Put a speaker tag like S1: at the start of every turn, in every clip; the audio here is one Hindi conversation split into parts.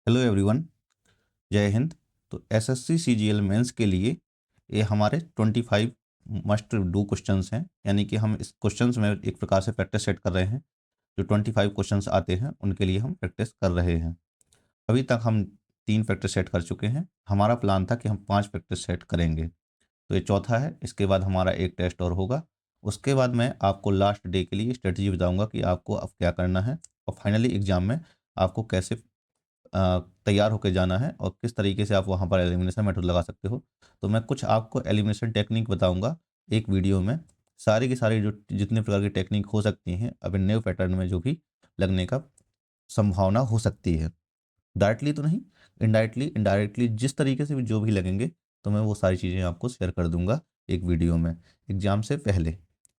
S1: हेलो एवरीवन, जय हिंद। तो एसएससी सीजीएल मेंस के लिए ये हमारे 25 मस्ट डू क्वेश्चंस हैं। यानी कि हम इस क्वेश्चंस में एक प्रकार से प्रैक्टिस सेट कर रहे हैं। जो 25 क्वेश्चंस आते हैं उनके लिए हम प्रैक्टिस कर रहे हैं। अभी तक हम 3 प्रैक्टिस सेट कर चुके हैं। हमारा प्लान था कि हम 5 प्रैक्टिस सेट करेंगे, तो ये चौथा है। इसके बाद हमारा एक टेस्ट और होगा। उसके बाद मैं आपको लास्ट डे के लिए स्ट्रेटजी बताऊंगा कि आपको अब क्या करना है, और फाइनली एग्जाम में आपको कैसे तैयार होकर जाना है और किस तरीके से आप वहाँ पर एलिमिनेशन मेथड लगा सकते हो। तो मैं कुछ आपको एलिमिनेशन टेक्निक बताऊंगा एक वीडियो में। सारी की सारी जो जितने प्रकार की टेक्निक हो सकती हैं अब इन न्यू पैटर्न में जो भी लगने का संभावना हो सकती है, डायरेक्टली तो नहीं, इनडायरेक्टली इनडायरेक्टली जिस तरीके से भी जो भी लगेंगे, तो मैं वो सारी चीज़ें आपको शेयर कर दूंगा एक वीडियो में एग्ज़ाम से पहले।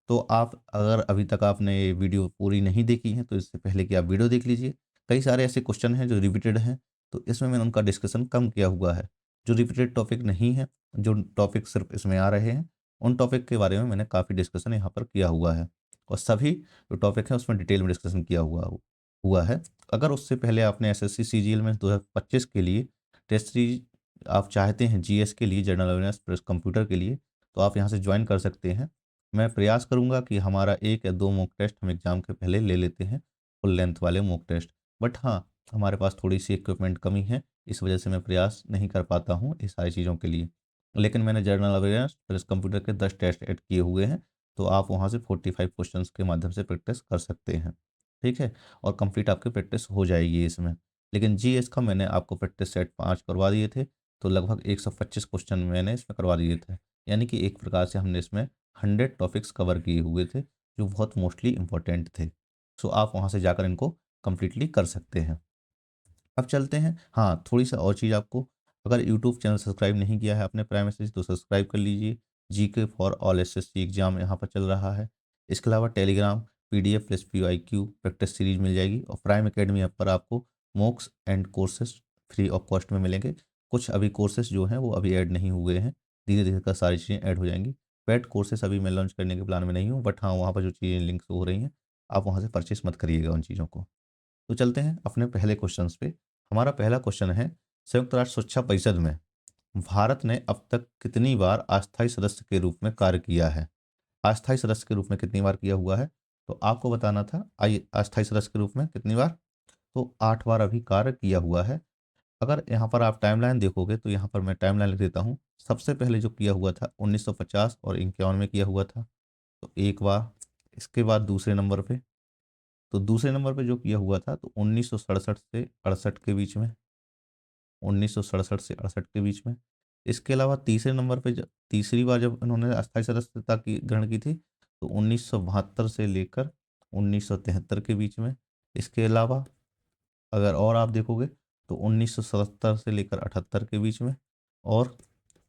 S1: तो आप अगर अभी तक आपने ये वीडियो पूरी नहीं देखी है तो इससे पहले कि आप वीडियो देख लीजिए। कई सारे ऐसे क्वेश्चन हैं जो रिपीटेड हैं, तो इसमें मैंने उनका डिस्कशन कम किया हुआ है। जो रिपीटेड टॉपिक नहीं है, जो टॉपिक सिर्फ इसमें आ रहे हैं, उन टॉपिक के बारे में मैंने काफ़ी डिस्कशन यहाँ पर किया हुआ है। और सभी जो टॉपिक हैं उसमें डिटेल में डिस्कशन किया हुआ है। अगर उससे पहले आपने एसएससी सीजीएल में 2025 के लिए टेस्ट सीरीज आप चाहते हैं, जीएस के लिए, जनरल अवेयरनेस प्लस कंप्यूटर के लिए, तो आप यहाँ से ज्वाइन कर सकते हैं। मैं प्रयास करूँगा कि हमारा 1 या 2 मॉक टेस्ट हम एग्ज़ाम के पहले ले लेते हैं, फुल लेंथ वाले मॉक टेस्ट। बट हाँ, हमारे पास थोड़ी सी इक्विपमेंट कमी है, इस वजह से मैं प्रयास नहीं कर पाता हूँ इस सारी चीज़ों के लिए। लेकिन मैंने जनरल अवेयरनेस प्लस कंप्यूटर के 10 टेस्ट ऐड किए हुए हैं, तो आप वहाँ से 45 क्वेश्चंस के माध्यम से प्रैक्टिस कर सकते हैं। ठीक है, और कंप्लीट आपकी प्रैक्टिस हो जाएगी इसमें। लेकिन जीएस का मैंने आपको प्रैक्टिस सेट 5 करवा दिए थे, तो लगभग 125 क्वेश्चन मैंने इसमें करवा दिए थे। यानी कि एक प्रकार से हमने इसमें 100 टॉपिक्स कवर किए हुए थे, जो बहुत मोस्टली इंपॉर्टेंट थे। सो आप वहाँ से जाकर इनको कंप्लीटली कर सकते हैं। अब चलते हैं, हाँ, थोड़ी सा और चीज़ आपको, अगर यूट्यूब चैनल सब्सक्राइब नहीं किया है आपने प्राइम मैसेज, तो सब्सक्राइब कर लीजिए। GK for all SSC exam यहाँ पर चल रहा है। इसके अलावा Telegram PDF plus PYQ practice series मिल जाएगी, और प्राइम एकेडमी ऐप पर आपको mocks and courses free of cost में मिलेंगे। कुछ अभी कोर्सेज जो हैं वो अभी ऐड नहीं हुए हैं, धीरे धीरे कर सारी चीज़ें ऐड हो जाएंगी। पेड कोर्सेज अभी मैं लॉन्च करने के प्लान में नहीं हूँ, बट हाँ, वहाँ पर जो चीज़ें लिंक्स हो रही हैं, आप वहाँ से परचेस मत करिएगा उन चीज़ों को। तो चलते हैं अपने पहले क्वेश्चंस पे। हमारा पहला क्वेश्चन है, संयुक्त राष्ट्र सुरक्षा परिषद में भारत ने अब तक कितनी बार अस्थायी सदस्य के रूप में कार्य किया है? अस्थायी सदस्य के रूप में कितनी बार किया हुआ है, तो आपको बताना था। आइए, अस्थायी सदस्य के रूप में कितनी बार, तो 8 बार अभी कार्य किया हुआ है। अगर यहाँ पर आप टाइमलाइन देखोगे तो यहाँ पर मैं टाइमलाइन लिख देता हूँ। सबसे पहले जो किया हुआ था 1950 और 51 में किया हुआ था, तो एक बार। इसके बाद दूसरे नंबर पे, तो दूसरे नंबर पे जो किया हुआ था तो 1967 से 68 के बीच में, 1967 से 68 के बीच में। इसके अलावा तीसरे नंबर पे तीसरी बार जब इन्होंने अस्थायी सदस्यता की ग्रहण की थी, तो 1972 से लेकर 1973 के बीच में। इसके अलावा अगर और आप देखोगे तो 1977 से लेकर 78 के बीच में। और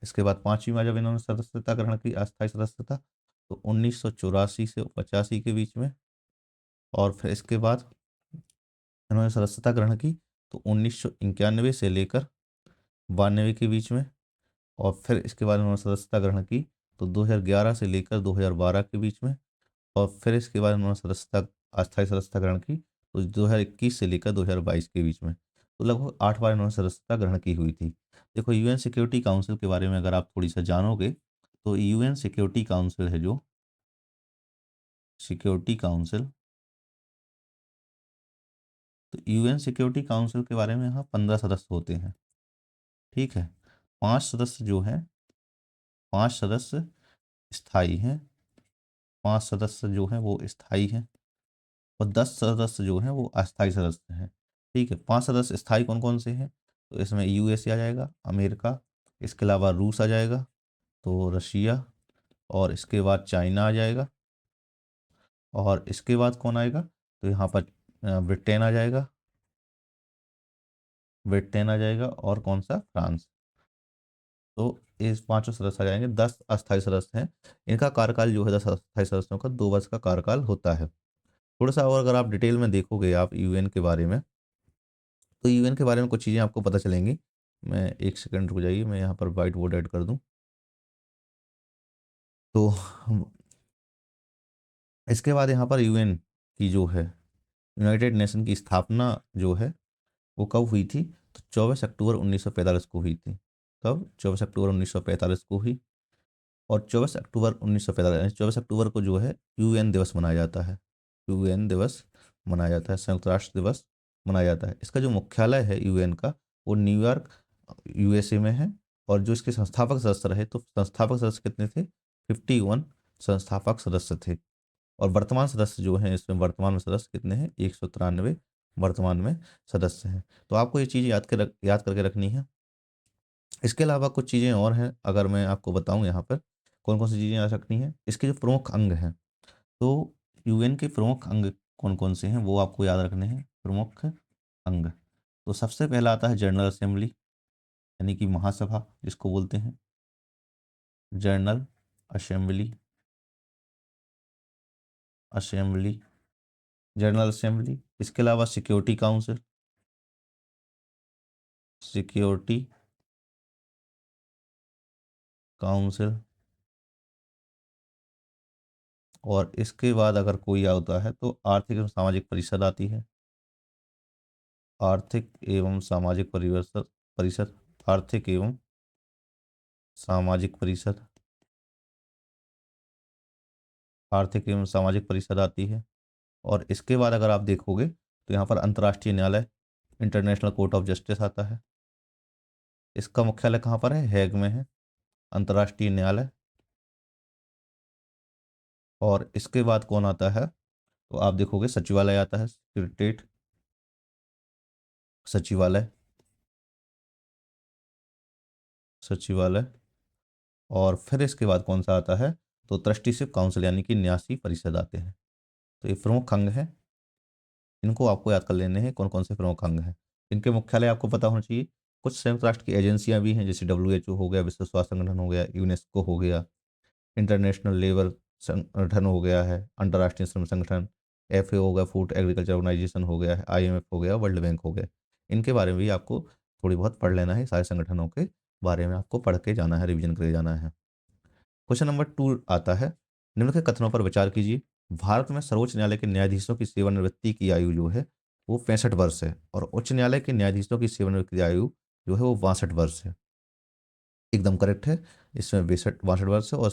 S1: इसके बाद पांचवी बार जब इन्होंने सदस्यता ग्रहण की, अस्थायी सदस्यता, तो 1984 से 85 के बीच में। और फिर इसके बाद इन्होंने सदस्यता ग्रहण की तो 1991 से लेकर 92 के बीच में। और फिर इसके बाद उन्होंने सदस्यता ग्रहण की तो 2011 से लेकर 2012 के बीच में। और फिर इसके बाद उन्होंने सदस्यता अस्थायी सदस्यता ग्रहण की तो 2021 से लेकर 2022 के बीच में। तो लगभग 8 बार इन्होंने सदस्यता ग्रहण की हुई थी। देखो, यूएन सिक्योरिटी काउंसिल के बारे में अगर आप थोड़ी सा जानोगे, तो यूएन सिक्योरिटी काउंसिल है जो सिक्योरिटी काउंसिल, तो यूएन सिक्योरिटी काउंसिल के बारे में यहाँ 15 सदस्य होते हैं। ठीक है, 5 सदस्य जो हैं, 5 सदस्य स्थायी हैं, 5 सदस्य जो हैं वो स्थायी हैं, और 10 सदस्य जो हैं वो अस्थायी सदस्य हैं। ठीक है, 5 सदस्य स्थायी कौन कौन से हैं, तो इसमें यूएसए आ जाएगा, अमेरिका, इसके अलावा रूस आ जाएगा, तो रशिया, और इसके बाद चाइना आ जाएगा, और इसके बाद कौन आएगा, तो यहाँ पर ब्रिटेन आ जाएगा, ब्रिटेन आ जाएगा, और कौन सा, फ्रांस। तो इस पांचों सदस्य आ जाएंगे। 10 अस्थायी सदस्य हैं। इनका कार्यकाल जो है, 10 अस्थायी सदस्यों का 2 वर्ष का कार्यकाल होता है। थोड़ा सा और अगर आप डिटेल में देखोगे आप यूएन के बारे में, तो यूएन के बारे में कुछ चीज़ें आपको पता चलेंगी। मैं एक सेकंड रुक जाइए, मैं यहाँ पर वाइट बोर्ड ऐड कर दूँ। तो इसके बाद यहाँ पर यूएन की जो है, यूनाइटेड नेशन की स्थापना जो है वो कब हुई थी, तो 24 अक्टूबर 1945 को हुई थी। कब? 24 अक्टूबर 1945 को हुई। और 24 अक्टूबर 1945 24 अक्टूबर को जो है यूएन दिवस मनाया जाता है। यूएन दिवस मनाया जाता है, संयुक्त राष्ट्र दिवस मनाया जाता है। इसका जो मुख्यालय है यूएन का, वो न्यूयॉर्क यूएसए में है। और जो इसके संस्थापक सदस्य रहे, तो संस्थापक सदस्य कितने थे? 51 संस्थापक सदस्य थे। और वर्तमान सदस्य जो हैं इसमें, वर्तमान में सदस्य कितने हैं? 193 वर्तमान में सदस्य हैं। तो आपको ये चीज़ याद करके रखनी है। इसके अलावा कुछ चीज़ें और हैं, अगर मैं आपको बताऊं यहाँ पर कौन कौन सी चीज़ें याद रखनी है। इसके जो प्रमुख अंग हैं, तो यूएन के प्रमुख अंग कौन कौन से हैं वो आपको याद रखने हैं। प्रमुख अंग, तो सबसे पहला आता है जनरल असेंबली, यानी कि महासभा जिसको बोलते हैं, general assembly. Assembly, general assembly. इसके अलावा सिक्योरिटी काउंसिल, सिक्योरिटी काउंसिल। और इसके बाद अगर कोई आता है तो आर्थिक एवं सामाजिक परिषद आती है। आर्थिक एवं सामाजिक परिषद परिषद आर्थिक एवं सामाजिक परिषद, आर्थिक एवं सामाजिक परिषद आती है। और इसके बाद अगर आप देखोगे तो यहाँ पर अंतर्राष्ट्रीय न्यायालय, इंटरनेशनल कोर्ट ऑफ जस्टिस आता है। इसका मुख्यालय कहाँ पर है? हैग में है, अंतर्राष्ट्रीय न्यायालय। और इसके बाद कौन आता है? तो आप देखोगे सचिवालय आता है, सेक्रेटरीट, सचिवालय, सचिवालय। और फिर इसके बाद कौन सा आता है? तो ट्रस्टीशिप काउंसिल, यानी कि न्यासी परिषद आते हैं। तो ये प्रमुख अंग है, इनको आपको याद कर लेने हैं कौन कौन से प्रमुख अंग हैं। इनके मुख्यालय आपको पता होना चाहिए। कुछ संयुक्त राष्ट्र की एजेंसियां भी हैं, जैसे WHO हो गया, विश्व स्वास्थ्य संगठन हो गया, यूनेस्को हो गया, इंटरनेशनल लेबर संगठन हो गया है, अंतर्राष्ट्रीय श्रम संगठन, FAO हो गया, फूड एग्रीकल्चर ऑर्गेनाइजेशन हो गया है, IMF हो गया, वर्ल्ड बैंक हो गया। इनके बारे में भी आपको थोड़ी बहुत पढ़ लेना है, सारे संगठनों के बारे में आपको पढ़ के जाना है, रिवीजन करके जाना है। क्वेश्चन नंबर 2 आता है, निम्न के कथनों पर विचार कीजिए। भारत में सर्वोच्च न्यायालय के न्यायाधीशों की सेवानिवृत्ति की आयु जो है वो 65 वर्ष है, और उच्च न्यायालय के न्यायाधीशों की सेवानिवृत्ति की आयु जो है वो 62 वर्ष है। एकदम करेक्ट है। इसमें 62 वर्ष है, और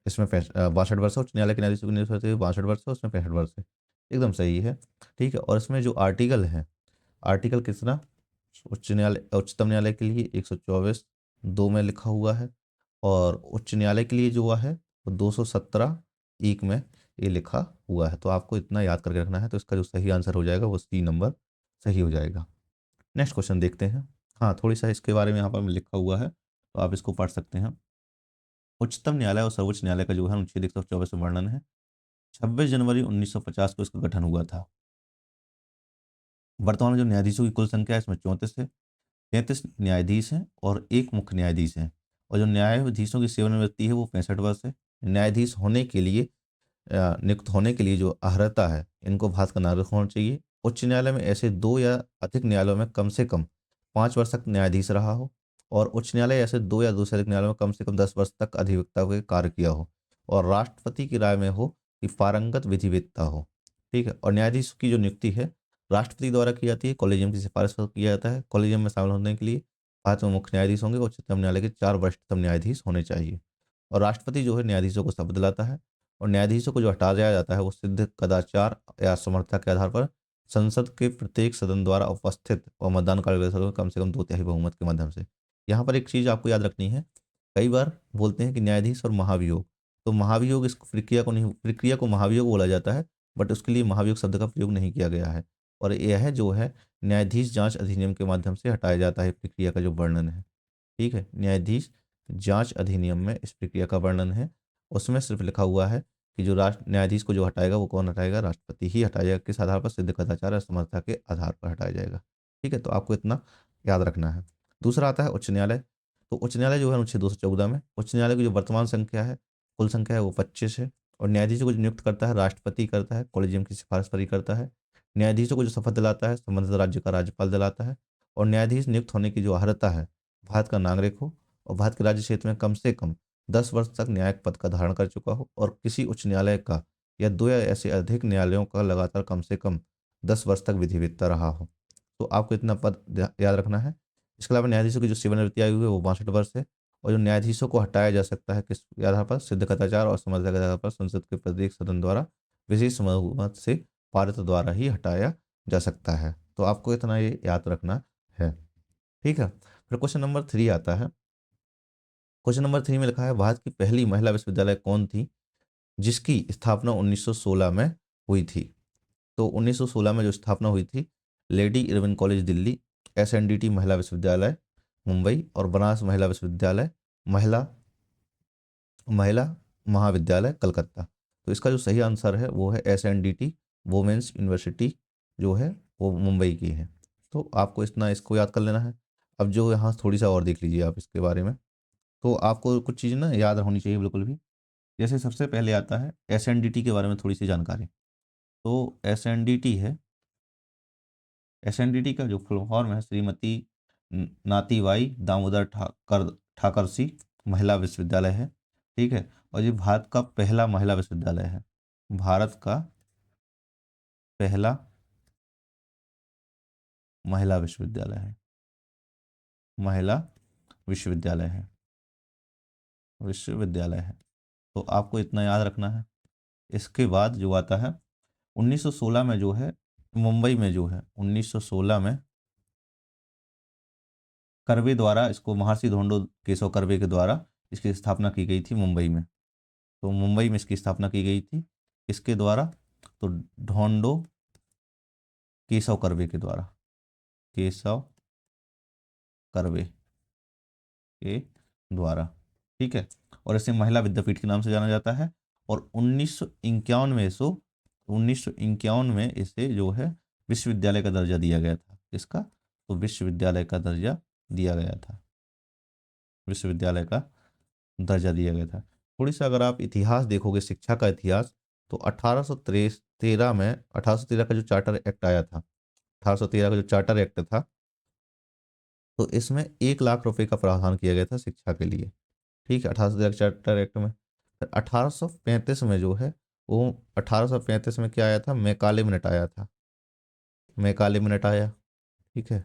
S1: इसमें 62 वर्ष है। उच्च न्यायालय के न्यायाधीशों की नियुक्ति 62 वर्ष है, उसमें 65 वर्ष है। एकदम सही है। ठीक है। और इसमें जो आर्टिकल है, आर्टिकल कितना? उच्चतम न्यायालय के लिए 124(2) में लिखा हुआ है, और उच्च न्यायालय के लिए जो हुआ है वो 217(1) में ये लिखा हुआ है। तो आपको इतना याद करके रखना है। तो इसका जो सही आंसर हो जाएगा वो C नंबर सही हो जाएगा। नेक्स्ट क्वेश्चन देखते हैं। हाँ, थोड़ी सा इसके बारे में यहाँ पर लिखा हुआ है, तो आप इसको पढ़ सकते हैं। उच्चतम न्यायालय और सर्वोच्च न्यायालय का जो है अनुच्छेद 124 में वर्णन है। 26 जनवरी 1950 को इसका गठन हुआ था। वर्तमान में जो न्यायाधीशों की कुल संख्या है इसमें 34 है। 33 न्यायाधीश हैं और एक मुख्य न्यायाधीश हैं। और जो न्यायाधीशों की सेवानिवृत्ति है वो 65 वर्ष है। न्यायाधीश होने के लिए, नियुक्त होने के लिए जो अर्हता है, इनको भारत का नागरिक होना चाहिए। उच्च न्यायालय में ऐसे 2 या अधिक न्यायालयों में कम से कम 5 वर्ष तक न्यायाधीश रहा हो, और उच्च न्यायालय ऐसे 2 या 2 से अधिक न्यायालयों में कम से कम 10 वर्ष तक अधिवक्ता के कार्य किया हो, और राष्ट्रपति की राय में हो कि पारंगत विधिवेत्ता हो। ठीक है। और न्यायाधीश की जो नियुक्ति है राष्ट्रपति द्वारा की जाती है, कॉलेजियम की सिफारिश पर किया जाता है। कॉलेजियम में शामिल होने के लिए भारत में मुख्य न्यायाधीश होंगे, उच्चतम न्यायालय के 4 वरिष्ठतम न्यायाधीश होने चाहिए। और राष्ट्रपति जो है न्यायाधीशों को शपथ दिलाता है, और न्यायाधीशों को जो हटा दिया जाता है वो सिद्ध कदाचार या समर्थता के आधार पर संसद के प्रत्येक सदन द्वारा उपस्थित और मतदान कार्यक्रम में कम से कम 2/3 बहुमत के माध्यम से। यहाँ पर एक चीज़ आपको याद रखनी है, कई बार बोलते हैं कि न्यायाधीश और महाभियोग, तो महाभियोग इस प्रक्रिया को नहीं, प्रक्रिया को महाभियोग बोला जाता है, बट उसके लिए महाभियोग शब्द का प्रयोग नहीं किया गया है। और यह जो है न्यायाधीश जांच अधिनियम के माध्यम से हटाया जाता है प्रक्रिया का जो वर्णन है। ठीक है। न्यायाधीश जांच अधिनियम में इस प्रक्रिया का वर्णन है। उसमें सिर्फ लिखा हुआ है कि जो राष्ट्र न्यायाधीश को जो हटाएगा वो कौन हटाएगा? राष्ट्रपति ही हटाएगा। किस आधार पर? सिद्ध कदाचार और समर्थता के आधार पर हटाया जाएगा। ठीक है। तो आपको इतना याद रखना है। दूसरा आता है उच्च न्यायालय। तो उच्च न्यायालय जो है अनुच्छेद 214 में, उच्च न्यायालय की जो वर्तमान संख्या है, कुल संख्या है वो 25 है। और न्यायाधीशों को जो नियुक्त करता है राष्ट्रपति करता है, कॉलेजियम की सिफारिश पर ही करता है। न्यायाधीशों को जो शपथ दिलाता है संबंधित राज्य का राज्यपाल दिलाता है। और न्यायाधीश नियुक्त होने की जो अर्हता है, भारत का नागरिक हो और भारत के राज्य क्षेत्र में कम से कम 10 वर्ष तक न्यायिक पद का धारण कर चुका हो, और किसी उच्च न्यायालय का या 2 या ऐसे अधिक न्यायालयों का लगातार कम से कम 10 वर्ष तक विधिवेत्ता रहा हो। तो आपको इतना पद याद रखना है। इसके अलावा न्यायाधीशों की जो सेवानिवृत्ति आयु है वो 62 वर्ष है। और जो न्यायाधीशों को हटाया जा सकता है किस आधार पर, सिद्ध कदाचार और समझदारी के आधार पर संसद के प्रत्येक सदन द्वारा विशेष बहुमत से पारित द्वारा ही हटाया जा सकता है। तो आपको इतना ये याद रखना है। ठीक है। फिर क्वेश्चन नंबर 3 आता है। क्वेश्चन नंबर 3 में लिखा है भारत की पहली महिला विश्वविद्यालय कौन थी जिसकी स्थापना 1916 में हुई थी। तो 1916 में जो स्थापना हुई थी, lady Irwin college Delhi, SNDT महिला विश्वविद्यालय मुंबई और बनारस महिला विश्वविद्यालय महिला महिला महाविद्यालय कलकत्ता। तो इसका जो सही आंसर है वो है एसएनडीटी वुमेन्स यूनिवर्सिटी, जो है वो मुंबई की है। तो आपको इतना इसको याद कर लेना है। अब जो यहाँ थोड़ी सा और देख लीजिए आप इसके बारे में। तो आपको कुछ चीज़ें ना याद होनी चाहिए बिल्कुल भी। जैसे सबसे पहले आता है एसएनडीटी के बारे में थोड़ी सी जानकारी। तो एसएनडीटी है, एसएनडीटी का जो फुल फॉर्म है श्रीमती नातीबाई दामोदर ठाकरसी महिला विश्वविद्यालय है। ठीक है। और ये भारत का पहला महिला विश्वविद्यालय है। भारत का पहला महिला विश्वविद्यालय है। महिला विश्वविद्यालय है, विश्वविद्यालय है। तो आपको इतना याद रखना है। इसके बाद जो आता है 1916 में जो है मुंबई में जो है 1916 में कर्वे द्वारा, इसको महर्षि धोंडो केशव कर्वे के द्वारा इसकी स्थापना की गई थी मुंबई में। तो मुंबई में इसकी स्थापना की गई थी इसके द्वारा, तो ढोंडो केशव कर्वे के द्वारा, केशव कर्वे के द्वारा। ठीक है। और इसे महिला विद्यापीठ के नाम से जाना जाता है। और 1951 में इसको 1951 में इसे जो है विश्वविद्यालय का दर्जा दिया गया था। इसका तो विश्वविद्यालय का दर्जा दिया गया था, विश्वविद्यालय का दर्जा दिया गया था। थोड़ी सा अगर आप इतिहास देखोगे, शिक्षा का इतिहास, तो 1813 में 1813 का जो चार्टर एक्ट आया था, 1813 का जो चार्टर एक्ट था, तो इसमें 1 लाख रुपए का प्रावधान किया गया था शिक्षा के लिए। ठीक है, 1813 चार्टर एक्ट में। फिर 1835 में जो है वो 1835 में क्या आया था, मैकाले मिनट आया था, मैकाले मिनट आया। ठीक है।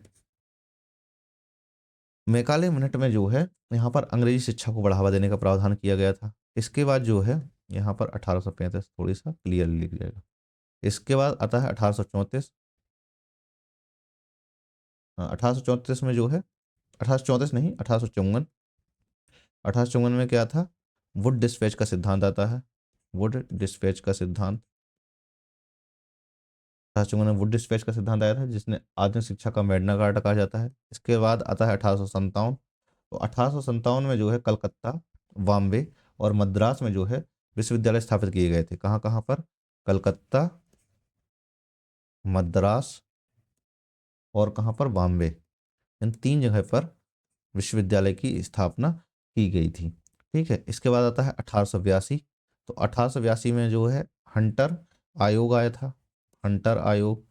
S1: मैकाले मिनट में जो है यहाँ पर अंग्रेजी शिक्षा को बढ़ावा देने का प्रावधान किया गया था। इसके बाद जो है यहाँ पर 1835 थोड़ी सा क्लियर लिख जाएगा। इसके बाद आता है 1834। 1834 में जो है 1834 नहीं, 1854। 1854 में क्या था, वुड डिस्पैच का सिद्धांत आता है, वुड डिस्पैच का सिद्धांत। 1854 में वुड डिस्पैच का सिद्धांत आया था जिसने आधुनिक शिक्षा का मैग्ना कार्टा कहा जाता है। इसके बाद आता है 1857। तो 1857 में जो है कलकत्ता, बॉम्बे और मद्रास में जो है विश्वविद्यालय स्थापित किए गए थे। कहाँ कहाँ पर, कलकत्ता, मद्रास और कहाँ पर, बॉम्बे। इन 3 जगह पर विश्वविद्यालय की स्थापना की गई थी। ठीक है। इसके बाद आता है 1882। तो 1882 में जो है हंटर आयोग आया था, हंटर आयोग।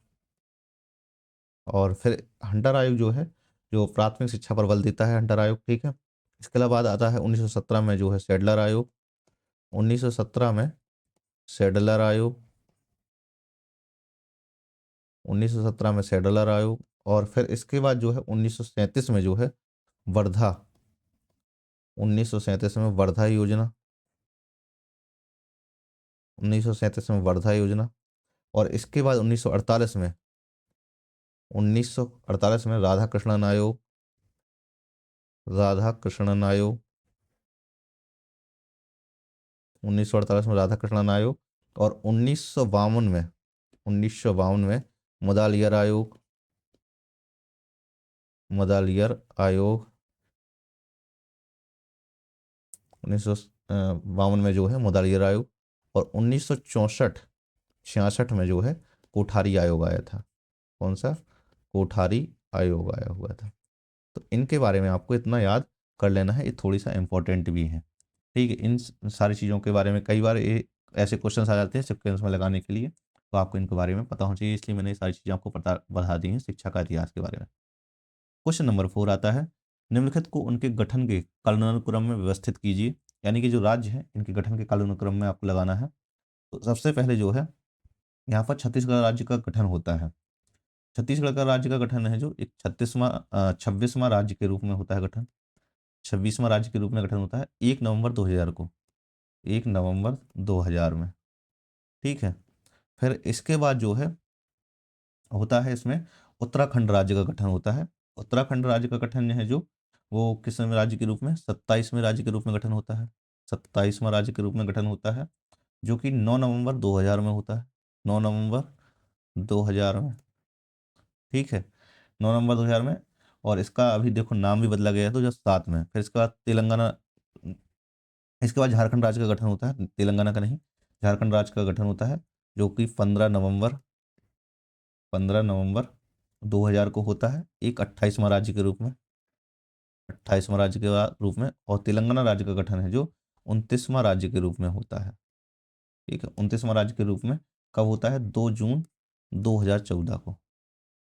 S1: और फिर हंटर आयोग जो है जो प्राथमिक शिक्षा पर बल देता है, हंटर आयोग। ठीक है। इसके अलावा बाद आता है 1917 में जो है सैडलर आयोग, 1917 में सैडलर आयोग, 1917 में सैडलर आयोग। और फिर इसके बाद जो है 1937 में जो है वर्धा, 1937 में वर्धा योजना, 1937 में वर्धा योजना। और इसके बाद 1948 में 1948 में राधा कृष्णन आयोग, राधा कृष्णन आयोग, 1948 में राधा कृष्णन आयोग। और 1952 में 1952 में मुदालियर आयोग, मुदालियर आयोग। 1952 में जो है मुदालियर आयोग। और 1964 66 में जो है कोठारी आयोग आया था। कौन सा, कोठारी आयोग आया हुआ था। तो इनके बारे में आपको इतना याद कर लेना है, ये थोड़ी सा इंपॉर्टेंट भी है। ठीक है। इन सारी चीज़ों के बारे में कई बार ये ऐसे क्वेश्चन आ जाते हैं सिक्वेंस में लगाने के लिए, तो आपको इनके बारे में पता होना चाहिए, इसलिए मैंने ये सारी चीज़ें आपको पता बता दी हैं शिक्षा का इतिहास के बारे में। क्वेश्चन नंबर 4 आता है, निम्नलिखित को उनके गठन के कालानुक्रम में व्यवस्थित कीजिए। यानी कि जो राज्य है इनके गठन के कालानुक्रम में आपको लगाना है। तो सबसे पहले जो है यहाँ पर छत्तीसगढ़ राज्य का गठन होता है। छत्तीसगढ़ का राज्य का गठन है जो एक 26वां राज्य के रूप में होता है गठन, 26वां राज्य के रूप में गठन होता है 1 नवंबर 2000 को, 1 नवंबर 2000 में। ठीक है, फिर इसके बाद जो है होता है इसमें उत्तराखंड राज्य का गठन होता है। उत्तराखंड राज्य का गठन है जो वो किसवें राज्य के रूप में, 27वें राज्य के रूप में गठन होता है, 27वां राज्य के रूप में गठन होता है, जो कि 9 नवंबर 2000 में होता है, 9 नवंबर 2000 में। ठीक है, 9 नवंबर 2000 में। और इसका अभी देखो नाम भी बदला गया है 2007 में। फिर इसके बाद तेलंगाना, इसके बाद झारखंड राज्य का गठन होता है, तेलंगाना का नहीं, झारखंड राज्य का गठन होता है, जो कि 15 नवंबर 2000 को होता है, एक 28वां राज्य के रूप में, 28वां राज्य के रूप में। और तेलंगाना राज्य का गठन है जो 29वां राज्य के रूप में होता है। ठीक है, 29वां राज्य के रूप में कब होता है, 2 जून 2014 को,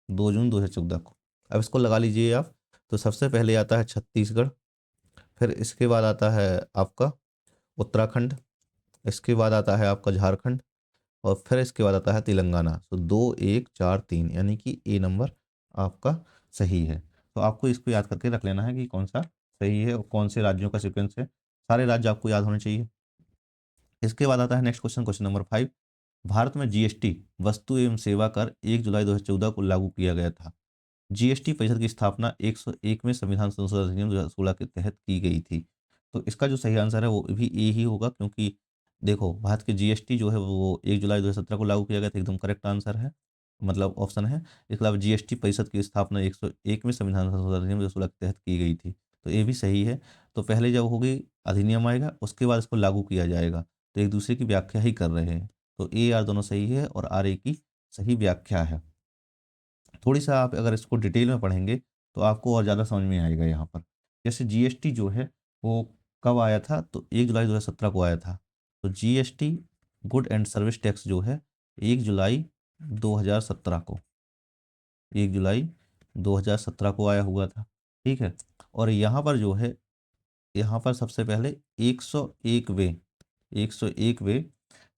S1: 2 जून 2014 को। अब इसको लगा लीजिए आप। तो सबसे पहले आता है छत्तीसगढ़, फिर इसके बाद आता है आपका उत्तराखंड, इसके बाद आता है आपका झारखंड, और फिर इसके बाद आता है तेलंगाना। तो 2 1 4 3, यानी कि ए नंबर आपका सही है। तो आपको इसको याद करके रख लेना है कि कौन सा सही है और कौन से राज्यों का सीक्वेंस है। सारे राज्य आपको याद होने चाहिए। इसके बाद आता है next question, question number 5। Bharat में जीएसटी वस्तु एवं सेवा कर 1 जुलाई 2014 को लागू किया गया था। जीएसटी परिषद की स्थापना 101वें संविधान संशोधन अधिनियम 2016 के तहत की गई थी। तो इसका जो सही आंसर है वो भी ए ही होगा, क्योंकि देखो भारत के जीएसटी जो है वो 1 जुलाई 2017 को लागू किया गया था, एकदम करेक्ट आंसर है, मतलब ऑप्शन है। इसके अलावा जीएसटी परिषद की स्थापना 101वें संविधान संशोधन अधिनियम 2016 के तहत की गई थी, तो ये भी सही है। तो पहले जब होगी अधिनियम आएगा उसके बाद इसको लागू किया जाएगा, तो एक दूसरे की व्याख्या ही कर रहे हैं। तो ए आर दोनों सही है और आर ए की सही व्याख्या है। थोड़ी सा आप अगर इसको डिटेल में पढ़ेंगे तो आपको और ज़्यादा समझ में आएगा यहाँ पर। जैसे जीएसटी जो है वो कब आया था, तो 1 जुलाई 2017 को आया था। तो GST good and service tax जो है 1 जुलाई 2017 को, 1 जुलाई 2017 को आया हुआ था। ठीक है, और यहाँ पर जो है, यहाँ पर सबसे पहले 101वे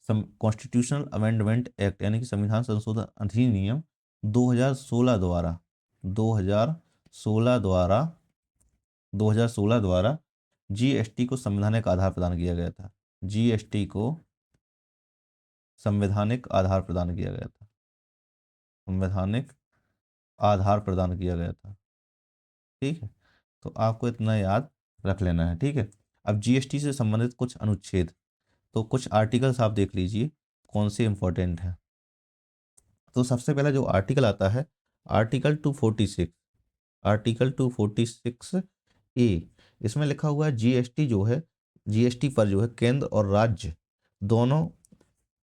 S1: कॉन्स्टिट्यूशनल अमेंडमेंट एक्ट, यानी कि संविधान संशोधन अधिनियम 2016 द्वारा 2016 द्वारा 2016 द्वारा जीएसटी को संवैधानिक आधार प्रदान किया गया था। जीएसटी को संवैधानिक आधार प्रदान किया गया था, संवैधानिक आधार प्रदान किया गया था। ठीक है, तो आपको इतना याद रख लेना है। ठीक है, अब जीएसटी से संबंधित कुछ अनुच्छेद, तो कुछ आर्टिकल्स आप देख लीजिए कौन से इंपॉर्टेंट हैं। तो सबसे पहला जो आर्टिकल आता है, आर्टिकल 246, आर्टिकल 246 ए, इसमें लिखा हुआ है जीएसटी जो है, जीएसटी पर जो है केंद्र और राज्य दोनों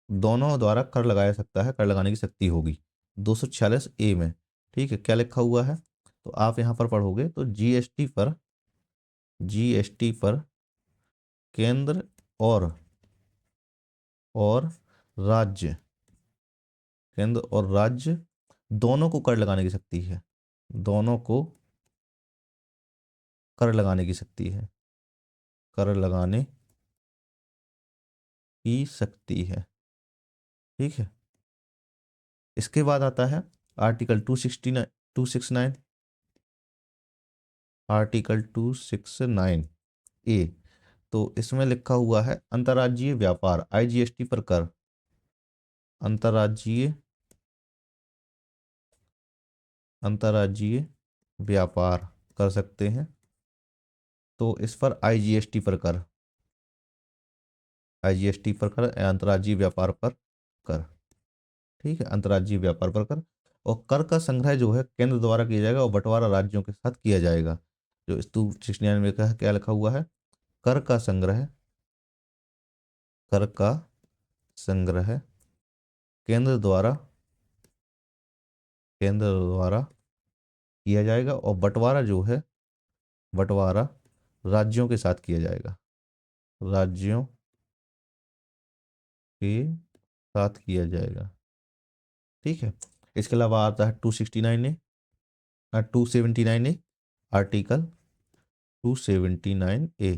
S1: दोनों द्वारा कर लगाया सकता है, कर लगाने की शक्ति होगी 246 ए में। ठीक है, क्या लिखा हुआ है, तो आप यहाँ पर पढ़ोगे तो जीएसटी पर केंद्र और राज्य, केंद्र और राज्य दोनों को कर लगाने की शक्ति है, दोनों को कर लगाने की शक्ति है, कर लगाने की शक्ति है। ठीक है, इसके बाद आता है आर्टिकल 269, आर्टिकल 269 ए। तो इसमें लिखा हुआ है अंतर्राज्यीय व्यापार आईजीएसटी पर कर, अंतर्राज्यीय अंतर्राज्यीय व्यापार कर सकते हैं, तो इस पर आईजीएसटी पर कर, आईजीएसटी पर कर, अंतर्राज्यीय व्यापार पर कर। ठीक है, अंतर्राज्यीय व्यापार पर कर। और कर का संग्रह जो है केंद्र द्वारा किया जाएगा और बंटवारा राज्यों के साथ किया जाएगा। जो इस 269 में क्या लिखा हुआ है, कर का संग्रह, कर का संग्रह केंद्र द्वारा, केंद्र द्वारा किया जाएगा और बंटवारा जो है, बंटवारा राज्यों के साथ किया जाएगा, राज्यों के साथ किया जाएगा। ठीक है, इसके अलावा आता है 269 ए, 279 ए, आर्टिकल 279 ए।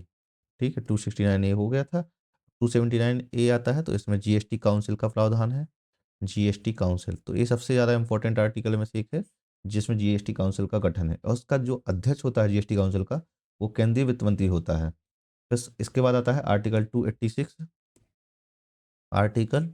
S1: ठीक है, 269 ए हो गया था, 279 ए आता है तो इसमें जीएसटी काउंसिल का प्रावधान है। जीएसटी काउंसिल, तो ये सबसे ज़्यादा इंपॉर्टेंट आर्टिकल में से एक है जिसमें जीएसटी काउंसिल का गठन है, और उसका जो अध्यक्ष होता है जीएसटी काउंसिल का, वो केंद्रीय वित्त मंत्री होता है। बस इसके बाद आता है आर्टिकल 286। आर्टिकल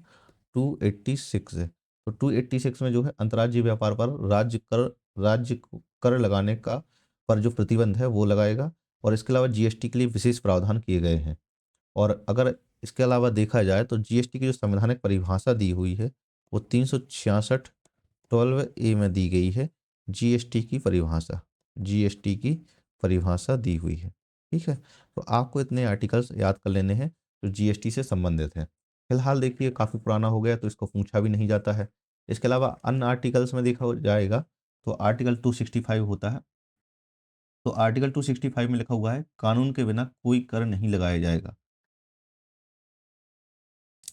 S1: 286 है। तो 286 में जो है अंतर्राज्यीय व्यापार पर राज्य कर लगाने का पर जो प्रतिबंध है वो लगाएगा, और इसके अलावा जीएसटी के लिए विशेष प्रावधान किए गए हैं। और अगर इसके अलावा देखा जाए तो जीएसटी की जो संवैधानिक परिभाषा दी हुई है वो 366 12A में दी गई है। जीएसटी की परिभाषा, जीएसटी की परिभाषा दी हुई है। ठीक है, तो आपको इतने आर्टिकल्स याद कर लेने हैं जो जीएसटी से संबंधित हैं। फिलहाल देखिए काफ़ी पुराना हो गया तो इसको पूछा भी नहीं जाता है। इसके अलावा अन्य आर्टिकल्स में देखा जाएगा तो आर्टिकल 265 होता है। तो आर्टिकल 265 में लिखा हुआ है कानून के बिना कोई कर नहीं लगाया जाएगा।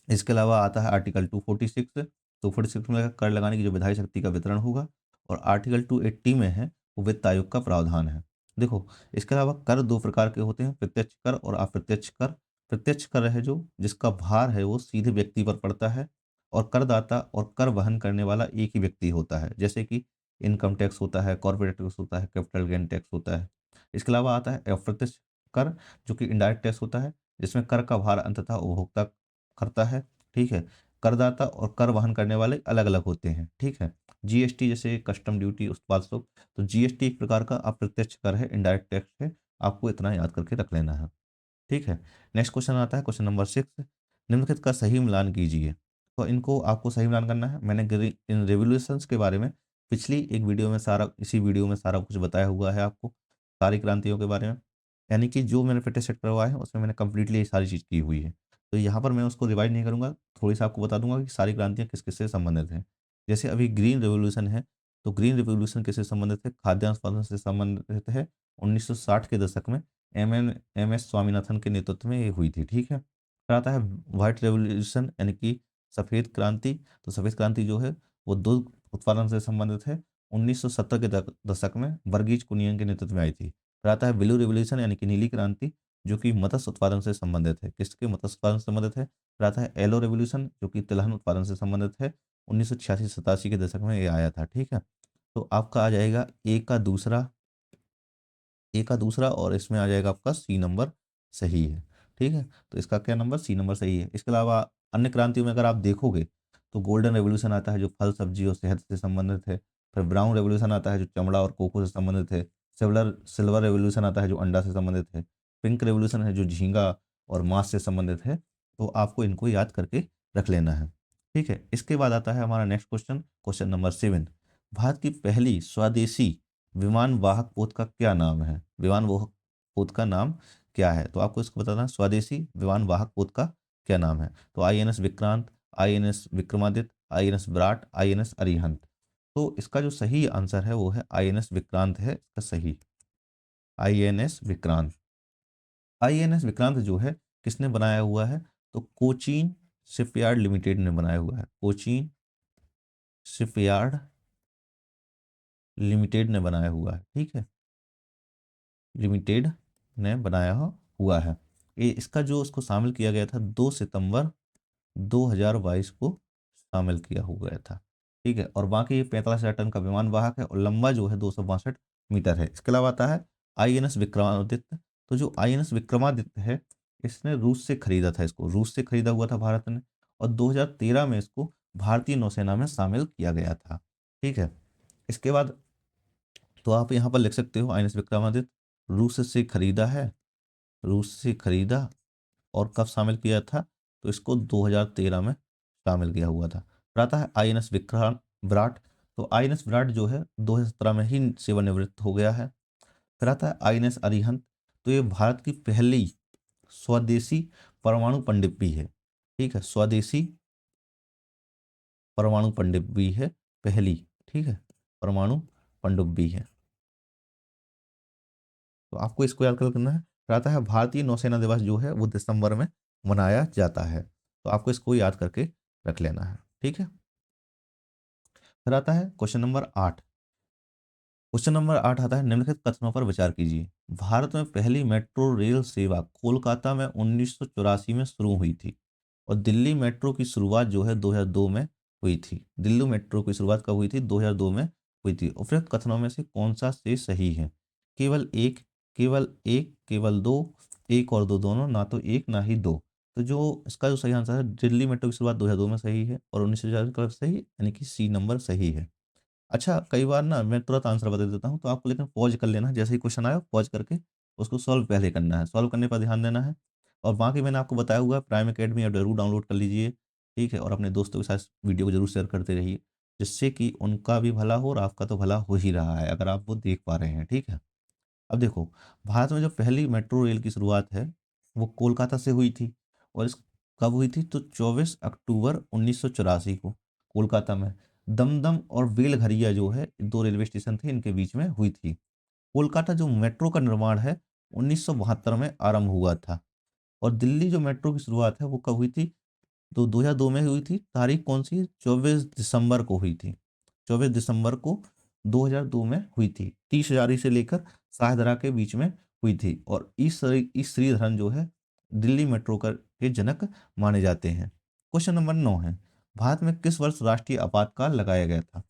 S1: इसके अलावा आता है आर्टिकल 246। 246 में कर लगाने की जो विधायी शक्ति का वितरण होगा, और आर्टिकल 280 में है वो वित्त आयोग का प्रावधान है। देखो, इसके अलावा कर दो प्रकार के होते हैं, प्रत्यक्ष कर और अप्रत्यक्ष कर। प्रत्यक्ष कर है जो जिसका भार है वो सीधे व्यक्ति पर पड़ता है, और करदाता और कर वहन करने वाला एक ही व्यक्ति होता है, जैसे कि इनकम टैक्स होता है, कॉर्पोरेट टैक्स होता है, कैपिटल गेन टैक्स होता है। इसके अलावा आता है अप्रत्यक्ष कर, जो कि इनडायरेक्ट टैक्स होता है, जिसमें कर का भार अंततः उपभोक्ता करता है। ठीक है, करदाता और कर वहन करने वाले अलग अलग होते हैं। ठीक है, जीएसटी जैसे कस्टम ड्यूटी, उत्पाद शुल्क, तो जीएसटी एक प्रकार का अप्रत्यक्ष कर है, इनडायरेक्ट टैक्स है। आपको इतना याद करके रख लेना है। ठीक है, नेक्स्ट क्वेश्चन आता है क्वेश्चन नंबर 6। निम्नलिखित का सही मिलान कीजिए। तो इनको आपको सही मिलान करना है। मैंने इन रेवोल्यूशंस के बारे में पिछली एक वीडियो में सारा इसी वीडियो में सारा कुछ बताया हुआ है आपको, सारी क्रांतियों के बारे में, यानी कि जो मैंने फिटनेस सेट करवाया है उसमें मैंने कंप्लीटली ये सारी चीज़ की हुई है। तो यहाँ पर मैं उसको रिवाइज नहीं करूँगा, थोड़ी सा आपको बता दूंगा कि सारी क्रांतियाँ किस किस से संबंधित हैं। जैसे अभी ग्रीन रेवोल्यूशन है, तो ग्रीन रेवोल्यूशन किससे संबंधित है? खाद्यान्न उत्पादन से संबंधित है। 1960 के दशक में एम एस स्वामीनाथन के नेतृत्व में ये हुई थी। ठीक है, फिर आता है व्हाइट रेवोल्यूशन यानी कि सफ़ेद क्रांति। तो सफ़ेद क्रांति जो है वो दूध उत्पादन से संबंधित है। 1970 के दशक में वर्गीज कुनियन के नेतृत्व में आई थी। फिर आता है ब्लू रेवोल्यूशन यानी कि नीली क्रांति, जो कि मत्स्य उत्पादन से संबंधित है। किसके मत्स्य उत्पादन से संबंधित है? फिर आता है येलो रेवोल्यूशन, जो कि तिलहन उत्पादन से संबंधित है। 1986-87 के दशक में ये आया था। ठीक है, तो आपका आ जाएगा ए का दूसरा, और इसमें आ जाएगा आपका सी नंबर सही है। ठीक है, तो इसका क्या नंबर? सी नंबर सही है। इसके अलावा अन्य क्रांतियों में अगर आप देखोगे तो गोल्डन रेवोल्यूशन आता है जो फल सब्जी और सेहत से संबंधित है। फिर ब्राउन रेवोल्यूशन आता है जो चमड़ा और कोको से संबंधित है। सिल्वर सिल्वर रेवोल्यूशन आता है जो अंडा से संबंधित है। पिंक रेवोल्यूशन है जो झींगा और मांस से संबंधित है। तो आपको इनको याद करके रख लेना है। ठीक है, इसके बाद आता है हमारा next question, question number 7। Bharat की पहली स्वदेशी विमान वाहक पोत का क्या नाम है? विमान वाहक पोत का नाम क्या है? तो आपको इसको बताना है, स्वदेशी विमान वाहक पोत का क्या नाम है? तो INS Vikrant, INS Vikramaditya, INS Virat, INS Arihant. तो इसका जो सही आंसर है वो है आईएनएस विक्रांत है इसका सही। आईएनएस विक्रांत। आईएनएस विक्रांत जो है किसने बनाया हुआ है? तो कोचीन शिपयार्ड लिमिटेड ने बनाया हुआ है। कोचीन शिपयार्ड लिमिटेड ने बनाया हुआ है। ठीक है, लिमिटेड ने बनाया हुआ है। ये इसका जो उसको शामिल किया गया था 2 सितंबर 2022 को शामिल किया हुआ था। ठीक है, और बाकी ये 45,000 टन का विमान वाहक है, और लंबा जो है 262 मीटर है। इसके अलावा आता है आईएनएस विक्रमादित्य। तो जो आईएनएस विक्रमादित्य है, इसने रूस से खरीदा था, इसको रूस से खरीदा हुआ था भारत ने, और 2013 में इसको भारतीय नौसेना में शामिल किया गया था। ठीक है, इसके बाद तो आप यहाँ पर लिख सकते हो आईएनएस विक्रमादित्य रूस से खरीदा है, रूस से खरीदा, और कब शामिल किया था? तो इसको 2013 में शामिल किया हुआ था। फिर आता है आईएनएस विक्रांत विराट। तो आईएनएस विराट जो है 2017 में ही सेवानिवृत्त हो गया है। फिर आता है आईएनएस अरिहंत। तो ये भारत की पहली स्वदेशी परमाणु पनडुब्बी है। ठीक है, स्वदेशी परमाणु पनडुब्बी है पहली। ठीक है, परमाणु पनडुब्बी है। तो आपको इसको याद करना है। फिर आता है भारतीय नौसेना दिवस जो है वो दिसंबर में मनाया जाता है। तो आपको इसको याद करके रख लेना है। ठीक है, फिर आता है क्वेश्चन नंबर 8। क्वेश्चन नंबर 8 आता है निम्नलिखित कथनों पर विचार कीजिए। भारत में पहली मेट्रो रेल सेवा कोलकाता में 1984 में शुरू हुई थी, और दिल्ली मेट्रो की शुरुआत जो है 2002 में हुई थी? दिल्ली मेट्रो की शुरुआत कब हुई थी? 2002 में हुई थी। उपरोक्त कथनों में से कौन-सा शेष सही है? केवल 1, केवल 1, केवल 2, 1 और 2 दोनों, ना तो 1 ना ही 2। तो जो इसका जो सही आंसर है, दिल्ली मेट्रो की शुरुआत 2002 में सही है और 1940 कब सही है? यानी कि सी नंबर सही है। अच्छा, कई बार ना मैं तुरंत आंसर बता देता हूँ, तो आपको लेकिन पॉज़ कर लेना है। जैसे ही क्वेश्चन आया पॉज़ करके उसको सॉल्व पहले करना है। सॉल्व करने पर ध्यान देना है और बाकी मैंने आपको बताया हुआ है प्राइम अकेडमी आप ज़रूर डाउनलोड कर लीजिए, ठीक है? और अपने दोस्तों के साथ वीडियो को ज़रूर शेयर करते रहिए, जिससे कि उनका भी भला हो और आपका तो भला हो ही रहा है, अगर आप वो देख पा रहे हैं, ठीक है? अब देखो, भारत में जो पहली मेट्रो रेल की शुरुआत है, वो कोलकाता से हुई थी और इस कब हुई थी? तो 24 अक्टूबर 1984 को कोलकाता में। दमदम और बेलघरिया जो है, 2 रेलवे स्टेशन थे, इनके बीच में हुई थी। कोलकाता जो मेट्रो का निर्माण है, 1972 में आरंभ हुआ था और दिल्ली जो मेट्रो की शुरुआत है, वो कब हुई थी? तो 2002 में हुई थी। तारीख कौन-सी? 24 दिसंबर को हुई थी। 24 दिसंबर को 2002 में हुई थी। 30 हज़ारी से लेकर शाहदरा के बीच में हुई थी और ई श्रीधरन जो है, दिल्ली मेट्रो के जनक माने जाते हैं। क्वेश्चन नंबर 9 है, भारत में किस वर्ष राष्ट्रीय आपातकाल लगाया गया था?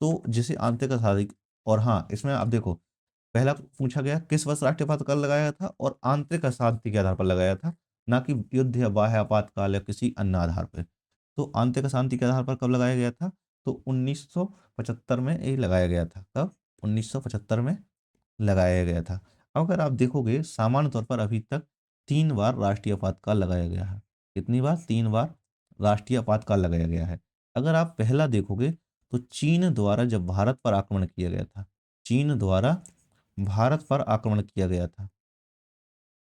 S1: तो जिसे आंतरिक आधारिक और हाँ, इसमें आप देखो, पहला पूछा गया किस वर्ष राष्ट्रीय आपातकाल लगाया था और आंतरिक अशांति के आधार पर लगाया था, ना कि युद्ध या बाह्य आपातकाल या किसी अन्य आधार पे। तो आंतरिक अशांति के आधार पर कब लगाया गया था? तो 1975 में ये लगाया गया था। कब? 1975 में लगाया गया था। अब अगर आप देखोगे सामान्य तौर पर अभी तक 3 बार राष्ट्रीय आपातकाल लगाया गया है। कितनी बार? 3 बार राष्ट्रीय आपातकाल लगाया गया है। अगर आप पहला देखोगे तो चीन द्वारा जब भारत पर आक्रमण किया गया था, चीन द्वारा भारत पर आक्रमण किया गया था,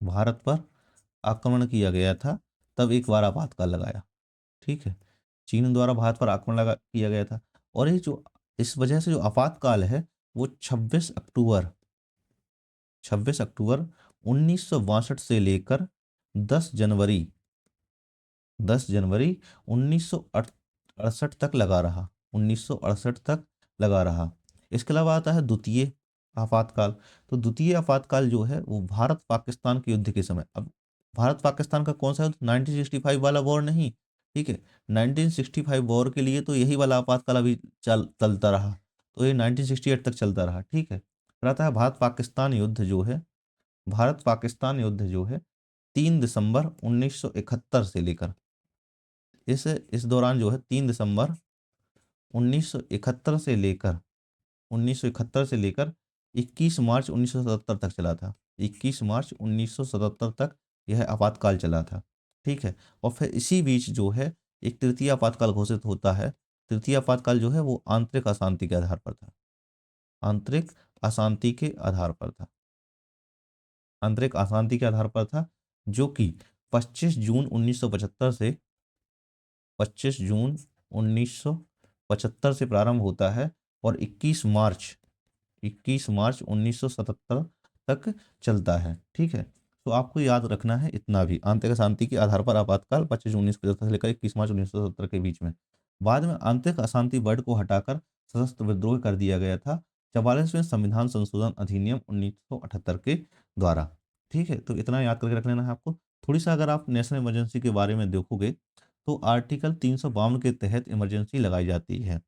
S1: भारत पर आक्रमण किया गया था, तब एक बार आपातकाल लगाया, ठीक है? चीन द्वारा भारत पर आक्रमण किया गया था और ये जो इस वजह से जो आपातकाल है, वो 26 अक्टूबर 1962 से लेकर 10 जनवरी 1968 तक लगा रहा, 1968 तक लगा रहा। इसके अलावा आता है द्वितीय आपातकाल। तो द्वितीय आपातकाल जो है, वो भारत पाकिस्तान के युद्ध के समय, अब भारत पाकिस्तान का कौन सा युद्ध? 1965 वाला वॉर नहीं, ठीक है? 1965 वॉर के लिए तो यही वाला आपातकाल अभी चलता रहा, तो ये 1968 तक चलता रहा, ठीक है? फिर आता है भारत पाकिस्तान युद्ध जो है, भारत पाकिस्तान युद्ध जो है 3 दिसंबर 1971 से लेकर, इस दौरान जो है 3 दिसंबर 1971 से लेकर 1971 से लेकर 21 मार्च 1977 तक चला था। 21 मार्च 1977 तक यह आपातकाल चला था, ठीक है? और फिर इसी बीच जो है एक तृतीय आपातकाल घोषित होता है। तृतीय आपातकाल जो है वो आंतरिक अशांति के आधार पर था। आंतरिक अशांति के आधार पर था। आंतरिक अशांति के आधार पर था, जो कि 25 जून 1975 से 25 जून 1975 से प्रारंभ होता है और 21 मार्च 1977 तक चलता है, ठीक है? तो आपको याद रखना है इतना भी, आंतरिक अशांति के आधार पर आपातकाल 25 जून 1975 से लेकर 21 मार्च 1977 के बीच में। बाद में आंतरिक अशांति वर्ड को हटाकर सशस्त्र विद्रोह कर दिया गया था 44वें संविधान संशोधन अधिनियम 1978 के द्वारा, ठीक है? तो इतना याद करके रख लेना है आपको। थोड़ी सा अगर आप नेशनल इमरजेंसी के बारे में देखोगे, तो आर्टिकल 352 के तहत इमरजेंसी लगाई जाती है।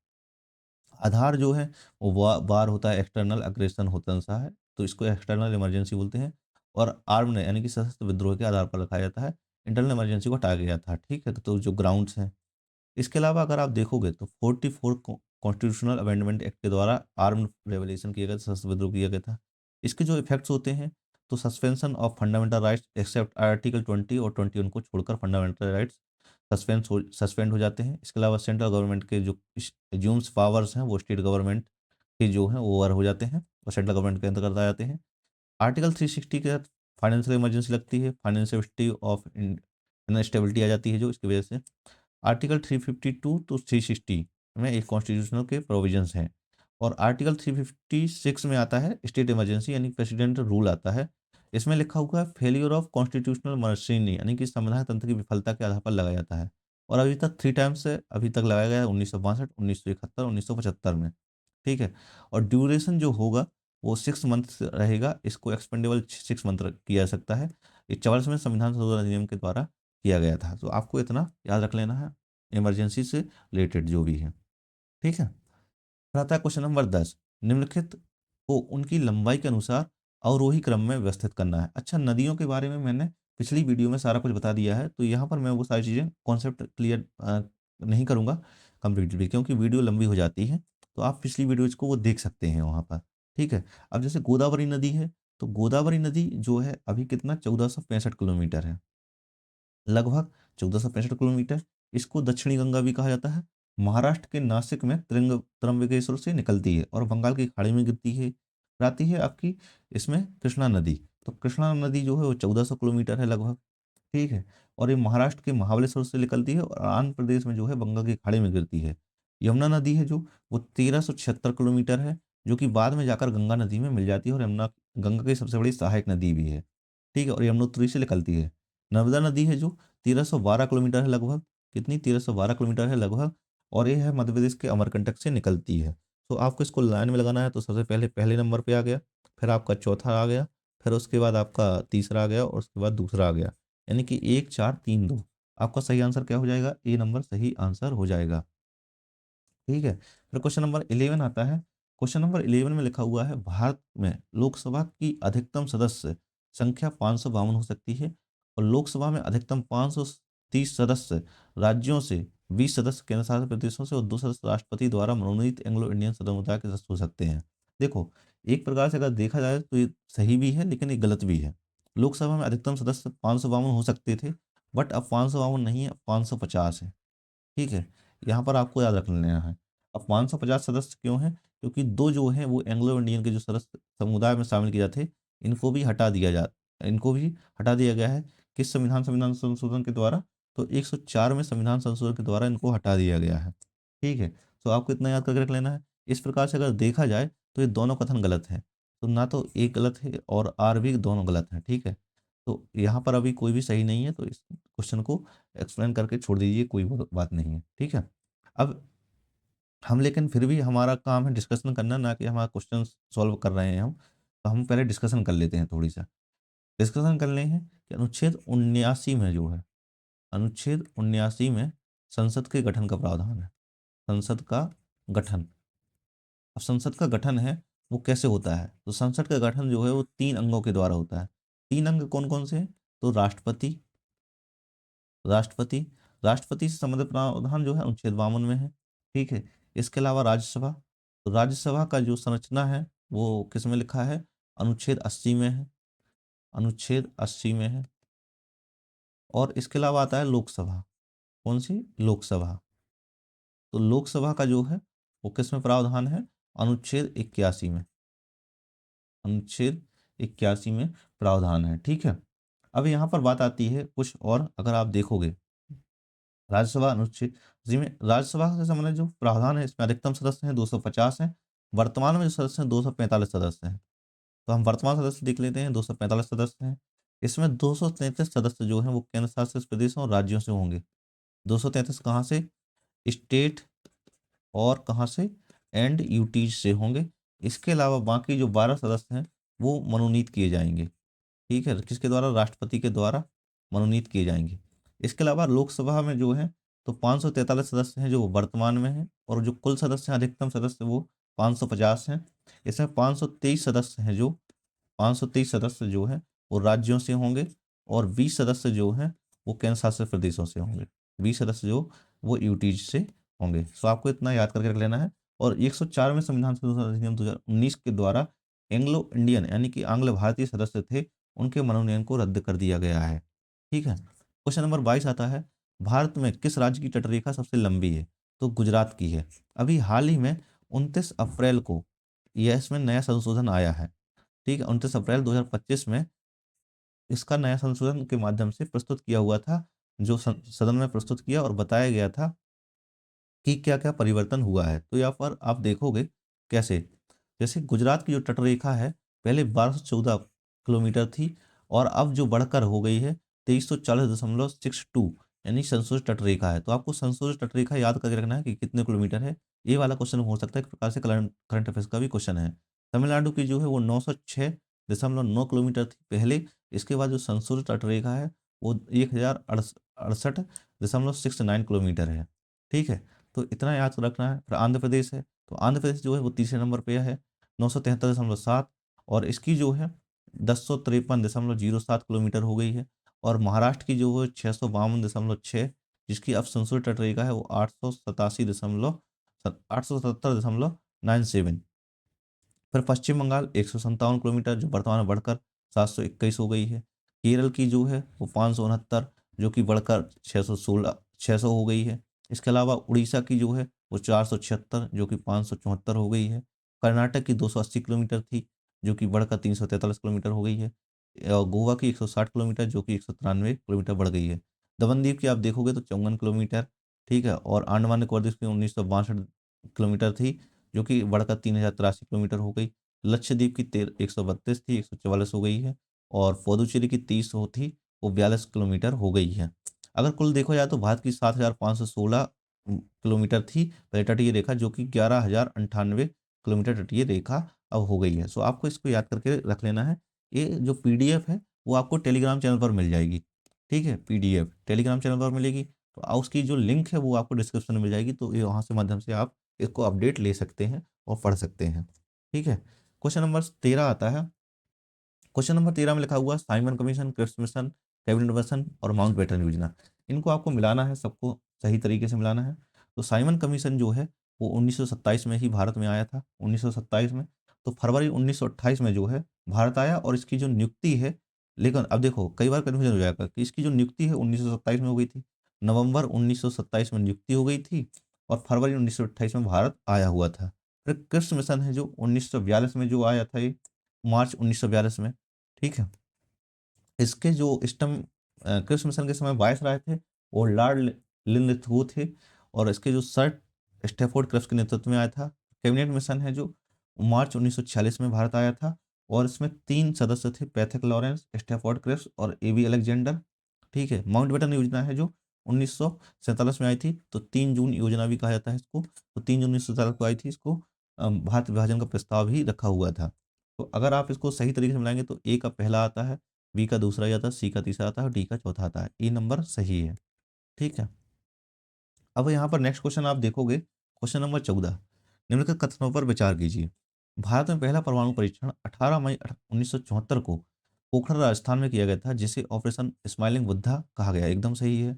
S1: आधार जो है वो वार होता है, एक्सटर्नल अग्रेशन होता है, तो इसको एक्सटर्नल इमरजेंसी बोलते हैं। और आर्म्ड यानी कि सशस्त्र विद्रोह के आधार पर रखा जाता है, इंटरनल इमरजेंसी को हटाया गया था, ठीक है? तो जो ग्राउंड्स हैं, इसके अलावा अगर आप देखोगे तो 44 कॉन्स्टिट्यूशनल अमेंडमेंट एक्ट के द्वारा आर्म्ड रेवोल्यूशन किया गया था, सशस्त्र विद्रोह किया गया था। इसके जो इफेक्ट्स होते हैं, तो suspension of fundamental rights except article 20 और 21 को छोड़कर फंडामेंटल राइट्स सस्पेंड हो जाते हैं। इसके अलावा सेंट्रल गवर्नमेंट के जो एज्यूम्स पावर्स हैं, वो स्टेट गवर्नमेंट के जो हैं वो ओवर हो जाते हैं और सेंट्रल गवर्नमेंट के अंतर्गत आ जाते हैं। आर्टिकल 360 के तहत फाइनेंशियल इमरजेंसी लगती है, फाइनेंशियल ऑफ स्टेबिलिटी आ जाती है जो इसकी वजह से। आर्टिकल 352 टू 360 में एक कॉन्स्टिट्यूशनल के प्रोविजंस हैं और आर्टिकल 356 में आता है स्टेट इमरजेंसी यानी प्रेसिडेंट रूल आता है। इसमें लिखा हुआ है फेलियर ऑफ कॉन्स्टिट्यूशनल मशीनरी यानी कि संवैधानिक तंत्र की विफलता के आधार पर लगाया जाता है और अभी तक 3 टाइम्स से अभी तक लगाया गया है, 1962, 1971, 1975 में, ठीक है? और ड्यूरेशन जो होगा वो 6 मंथ रहेगा, इसको एक्सपेंडेबल 6 मंथ किया जा सकता है। ये 44वें संविधान संशोधन अधिनियम के द्वारा किया गया था, तो आपको इतना याद रख लेना है। इमरजेंसी से रिलेटेड जो भी है। ठीक है। फिर आता है क्वेश्चन नंबर 10, निम्नलिखित को उनकी लंबाई के अनुसार अवरोही क्रम में व्यवस्थित करना है। अच्छा, नदियों के बारे में मैंने पिछली वीडियो में सारा कुछ बता दिया है, तो यहाँ पर मैं वो सारी चीज़ें कॉन्सेप्ट क्लियर नहीं करूँगा कंप्लीटली, क्योंकि वीडियो लंबी हो जाती है। तो आप पिछली वीडियोज को वो देख सकते हैं वहाँ पर। ठीक है। अब जैसे गोदावरी नदी है, तो गोदावरी नदी जो है अभी कितना 1465 किलोमीटर है, लगभग 1465 किलोमीटर। इसको दक्षिणी गंगा भी कहा जाता है। महाराष्ट्र के नासिक में त्र्यंबकेश्वर से निकलती है और बंगाल की खाड़ी में गिरती है। फिर आती है आपकी इसमें कृष्णा नदी। तो कृष्णा नदी जो है वो 1400 किलोमीटर है लगभग। ठीक है। और ये महाराष्ट्र के महाबलेश्वर से निकलती है और आंध्र प्रदेश में जो है बंगाल की खाड़ी में गिरती है। यमुना नदी है जो वो 1376 किलोमीटर है, जो कि बाद में जाकर गंगा नदी में मिल जाती है, और यमुना गंगा की सबसे बड़ी सहायक नदी भी है। ठीक है। और यमुनोत्री से निकलती है। नर्मदा नदी है जो 1312 किलोमीटर है लगभग। कितनी? 1312 किलोमीटर है लगभग। और ये है मध्य प्रदेश के अमरकंटक से निकलती है। तो आपको इसको लाइन में लगाना है, तो सबसे पहले पहले नंबर पे आ गया, फिर आपका चौथा आ गया, फिर उसके बाद आपका तीसरा आ गया, और उसके बाद दूसरा आ गया। यानी कि 1 4 3 2। आपका सही आंसर क्या हो जाएगा? ए नंबर सही आंसर हो जाएगा। ठीक है। फिर क्वेश्चन नंबर 11 आता है। क्वेश्चन नंबर 11 में लिखा हुआ है, भारत में लोकसभा की अधिकतम सदस्य संख्या 552 हो सकती है, और लोकसभा में अधिकतम 530 सदस्य राज्यों से, 20 सदस्य केंद्र शासित प्रदेशों से और 2 सदस्य राष्ट्रपति द्वारा मनोनीत एंग्लो इंडियन समुदाय के सदस्य हो सकते हैं। देखो, एक प्रकार से अगर देखा जाए तो ये सही भी है, लेकिन ये गलत भी है। लोकसभा में अधिकतम सदस्य 552 हो सकते थे, बट अब 552 नहीं है, 550 है। ठीक है। यहाँ पर आपको याद रख लेना है। अब 550 सदस्य क्यों हैं? क्योंकि दो जो हैं वो एंग्लो इंडियन के जो सदस्य समुदाय में शामिल किए जाते, इनको भी हटा दिया गया है। किस संविधान संशोधन के द्वारा? तो 104 में संविधान संशोधन के द्वारा इनको हटा दिया गया है। ठीक है। तो आपको इतना याद करके रख लेना है। इस प्रकार से अगर देखा जाए तो ये दोनों कथन गलत है। तो ना तो एक गलत है और आर भी, दोनों गलत हैं। ठीक है। तो यहाँ पर अभी कोई भी सही नहीं है, तो इस क्वेश्चन को एक्सप्लेन करके छोड़ दीजिए, कोई बात नहीं है। ठीक है। अब हम, लेकिन फिर भी हमारा काम है डिस्कशन करना, ना कि हमारा क्वेश्चन सॉल्व कर रहे हैं हम। तो हम पहले डिस्कशन कर लेते हैं, थोड़ी सा डिस्कशन कर लें हैं कि अनुच्छेद 79 में जो है, अनुच्छेद 79 में संसद के गठन का प्रावधान है। संसद का गठन। अब संसद का गठन है वो कैसे होता है? तो संसद का गठन जो है वो 3 अंगों के द्वारा होता है। 3 अंग कौन कौन से हैं? तो राष्ट्रपति, राष्ट्रपति राष्ट्रपति से संबंधित प्रावधान जो है अनुच्छेद 52 में है। ठीक है। इसके अलावा राज्यसभा, तो राज्यसभा का जो संरचना है वो किस में लिखा है? अनुच्छेद 80 में है। अनुच्छेद 80 में है। और इसके अलावा आता है लोकसभा। कौन सी? लोकसभा। तो लोकसभा का जो है वो किस में प्रावधान है? अनुच्छेद 81 में। अनुच्छेद 81 में प्रावधान है। ठीक है। अब यहाँ पर बात आती है कुछ और, अगर आप देखोगे राज्यसभा अनुच्छेद जी में, राज्यसभा से संबंधित जो प्रावधान है इसमें अधिकतम सदस्य हैं 250 हैं। वर्तमान में जो सदस्य हैं 245 सदस्य हैं। तो हम वर्तमान सदस्य देख लेते हैं, 245 सदस्य हैं। इसमें 233 सदस्य जो हैं वो केंद्र शासित प्रदेशों और राज्यों से होंगे। 233 कहाँ से? स्टेट, और कहाँ से? एंड यूटीज से होंगे। इसके अलावा बाकी जो 12 सदस्य हैं वो मनोनीत किए जाएंगे। ठीक है। किसके द्वारा? राष्ट्रपति के द्वारा मनोनीत किए जाएंगे। इसके अलावा लोकसभा में जो है तो 543 सदस्य हैं जो वर्तमान में हैं, और जो कुल सदस्य हैं, अधिकतम सदस्य वो 550 हैं। इसमें 523 सदस्य हैं जो 523 सदस्य जो हैं वो राज्यों से होंगे, और 20 सदस्य जो हैं वो केंद्र शासित प्रदेशों से होंगे। 20 सदस्य जो वो यूटीज से होंगे। सो आपको इतना याद करके रख लेना है। और 104 में संविधान संशोधन अधिनियम 2019 के द्वारा एंग्लो इंडियन यानी कि आंग्ल भारतीय सदस्य थे, उनके मनोनयन को रद्द कर दिया गया है। ठीक है। क्वेश्चन नंबर 22 आता है, भारत में किस राज्य की तटरेखा सबसे लंबी है? तो गुजरात की है। अभी हाल ही में 29 अप्रैल को यह इसमें नया संशोधन आया है। ठीक है। 29 अप्रैल 2025 में इसका नया संशोधन के माध्यम से प्रस्तुत किया हुआ था, जो सदन में प्रस्तुत किया और बताया गया था कि क्या क्या परिवर्तन हुआ है। तो यहाँ पर आप देखोगे कैसे, जैसे गुजरात की जो तटरेखा है पहले 1214 किलोमीटर थी, और अब जो बढ़कर हो गई है 2340.62, यानी संशोधित तटरेखा है। तो आपको संशोधित तटरेखा याद करके रखना है कि कितने किलोमीटर है। ये वाला क्वेश्चन हो सकता है, एक प्रकार से करंट अफेयर्स का भी क्वेश्चन है। तमिलनाडु की जो है वो 906.9 किलोमीटर थी पहले। इसके बाद जो संशोधित तटरेखा है वो 1068.69 किलोमीटर है। ठीक है, तो इतना याद रखना है। फिर आंध्र प्रदेश है, तो आंध्र प्रदेश जो है वो तीसरे नंबर पे है 973.7, और इसकी जो है 1053.07 किलोमीटर हो गई है। और महाराष्ट्र की जो है 652.6, जिसकी अब संशोधित तटरेखा है वो 877.97। फिर पश्चिम बंगाल 157 किलोमीटर, जो वर्तमान में बढ़कर 721 हो गई है। केरल की जो है वो 569, जो कि बढ़कर 600 हो गई है। इसके अलावा उड़ीसा की जो है वो 476, जो कि 574 हो गई है। कर्नाटक की 280 किलोमीटर थी, जो कि बढ़कर 343 किलोमीटर हो गई है। और गोवा की 160 किलोमीटर, जो कि 193 किलोमीटर बढ़ गई है। दमनदीप की आप देखोगे तो 54 किलोमीटर, ठीक है। और अंडमान निकोबार द्वीप की 1962 किलोमीटर थी, जो कि बढ़कर 3083 किलोमीटर हो गई। लक्षद्वीप की 132 थी, 144 हो गई है। और पुदुचेरी की 30 हो थी, वो 42 किलोमीटर हो गई है। अगर कुल देखो जाए तो भारत की 7516 किलोमीटर थी पहले तटीय रेखा, जो कि 11,098 किलोमीटर तटीय रेखा अब हो गई है। सो आपको इसको याद करके रख लेना है। ये जो पीडीएफ है वो आपको टेलीग्राम चैनल पर मिल जाएगी, ठीक है। पीडीएफ टेलीग्राम चैनल पर मिलेगी, तो उसकी जो लिंक है वो आपको डिस्क्रिप्शन में मिल जाएगी, तो ये वहाँ से माध्यम से आप इसको अपडेट ले सकते हैं और पढ़ सकते हैं, ठीक है। क्वेश्चन नंबर 13 आता है। क्वेश्चन नंबर 13 में लिखा हुआ Simon commission, Cripps mission, cabinet mission और माउंटबेटन योजना। इनको आपको मिलाना है, सबको सही तरीके से मिलाना है। तो साइमन कमीशन जो है वो 1927 में ही भारत में आया था, 1927 में। तो फरवरी 1928 में जो है भारत आया, और इसकी जो नियुक्ति है, लेकिन अब देखो कई बार कन्फ्यूजन हो जाएगा कि इसकी जो नियुक्ति है 1927 में हो गई थी, नवंबर 1927 में नियुक्ति हो गई थी, और फरवरी 1928 में भारत आया हुआ था। फिर क्रिप्स मिशन है जो 1942 में जो आया था, ये मार्च 1942 में, ठीक है। इसके जो क्रिप्स मिशन के समय वायसराय थे वो लॉर्ड लिनलिथगो थे, और इसके जो सर स्टैफोर्ड क्रिप्स के नेतृत्व में आया था। कैबिनेट मिशन है जो मार्च 1946 में भारत आया था, और इसमें 3 सदस्य थे, पैथिक लॉरेंस, स्टैफोर्ड क्रिप्स और एबी अलेक्जेंडर, ठीक है। माउंटबेटन योजना है जो 1947 में आई थी, तो 3 जून योजना भी कहा जाता है इसको। तो 3 जून 1947 को आई थी, इसको भारत विभाजन का प्रस्ताव भी रखा हुआ था। तो अगर आप इसको सही तरीके से मिलाएंगे तो ए का पहला आता है, बी का दूसरा ही आता है, सी का तीसरा आता है, और डी का चौथा आता है। ए नंबर सही है, ठीक है। अब यहाँ पर नेक्स्ट क्वेश्चन आप देखोगे, क्वेश्चन नंबर 14, निम्नलिखित कथनों पर विचार कीजिए। भारत में पहला परमाणु परीक्षण 18 मई 1974 को पोखरण राजस्थान में किया गया था, जिसे ऑपरेशन स्माइलिंग बुद्धा कहा गया, एकदम सही है।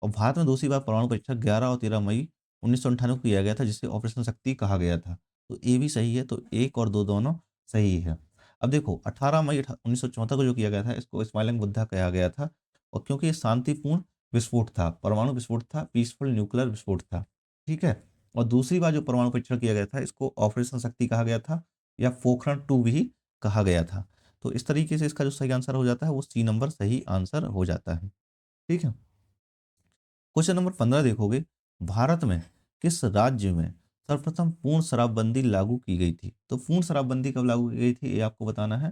S1: और भारत में दूसरी बार परमाणु परीक्षण 11 और 13 मई 1998 को किया गया था, जिसे ऑपरेशन शक्ति कहा गया था। तो ए भी सही है, तो एक और दो दोनों सही है। अब देखो 18 मई 1974 को जो किया गया था, इसको स्माइलिंग बुद्धा कहा गया था, और क्योंकि ये शांतिपूर्ण विस्फोट था, परमाणु विस्फोट था, पीसफुल न्यूक्लियर विस्फोट था, ठीक है। और दूसरी बार जो परमाणु परीक्षण किया गया था, इसको ऑपरेशन शक्ति कहा गया था, या पोखरण 2 भी कहा गया था। तो इस तरीके से इसका जो सही आंसर हो जाता है वो सी नंबर सही आंसर हो जाता है, ठीक है। क्वेश्चन नंबर 15 देखोगे, भारत में किस राज्य में सर्वप्रथम पूर्ण शराबबंदी लागू की गई थी? तो पूर्ण शराबबंदी कब लागू की गई थी ये आपको बताना है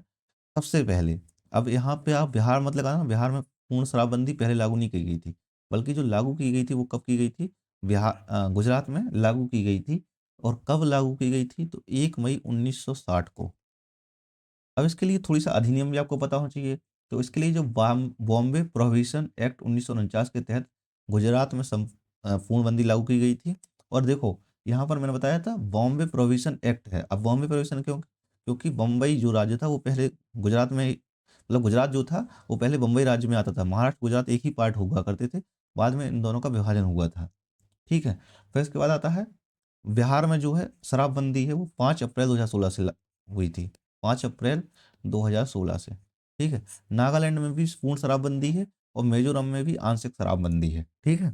S1: सबसे पहले। अब यहाँ पे आप बिहार मत लगाना, बिहार में पूर्ण शराबबंदी पहले लागू नहीं की गई थी, बल्कि जो लागू की गई थी वो कब की गई थी, गुजरात में लागू की गई थी। और कब लागू की गई थी, तो 1 मई 1960 को। अब इसके लिए थोड़ी सा अधिनियम भी आपको पता होना चाहिए। तो इसके लिए जो बॉम्बे प्रोहिबिशन एक्ट 1949 के तहत गुजरात में पूर्णबंदी लागू की गई थी। और देखो यहाँ पर मैंने बताया था बॉम्बे प्रोहिबिशन एक्ट है। अब बॉम्बे प्रोहिबिशन क्यों, क्योंकि बम्बई जो राज्य था वो पहले गुजरात में, मतलब गुजरात जो था वो पहले बम्बई राज्य में आता था, महाराष्ट्र गुजरात एक ही पार्ट हुआ करते थे, बाद में इन दोनों का विभाजन हुआ था, ठीक है। फिर इसके बाद आता है बिहार में जो है शराबबंदी है वो 5 अप्रैल 2016 से हुई थी, 5 अप्रैल 2016 से, ठीक है। नागालैंड में भी पूर्ण शराबबंदी है, और मिजोरम में भी आंशिक शराबबंदी है, ठीक है।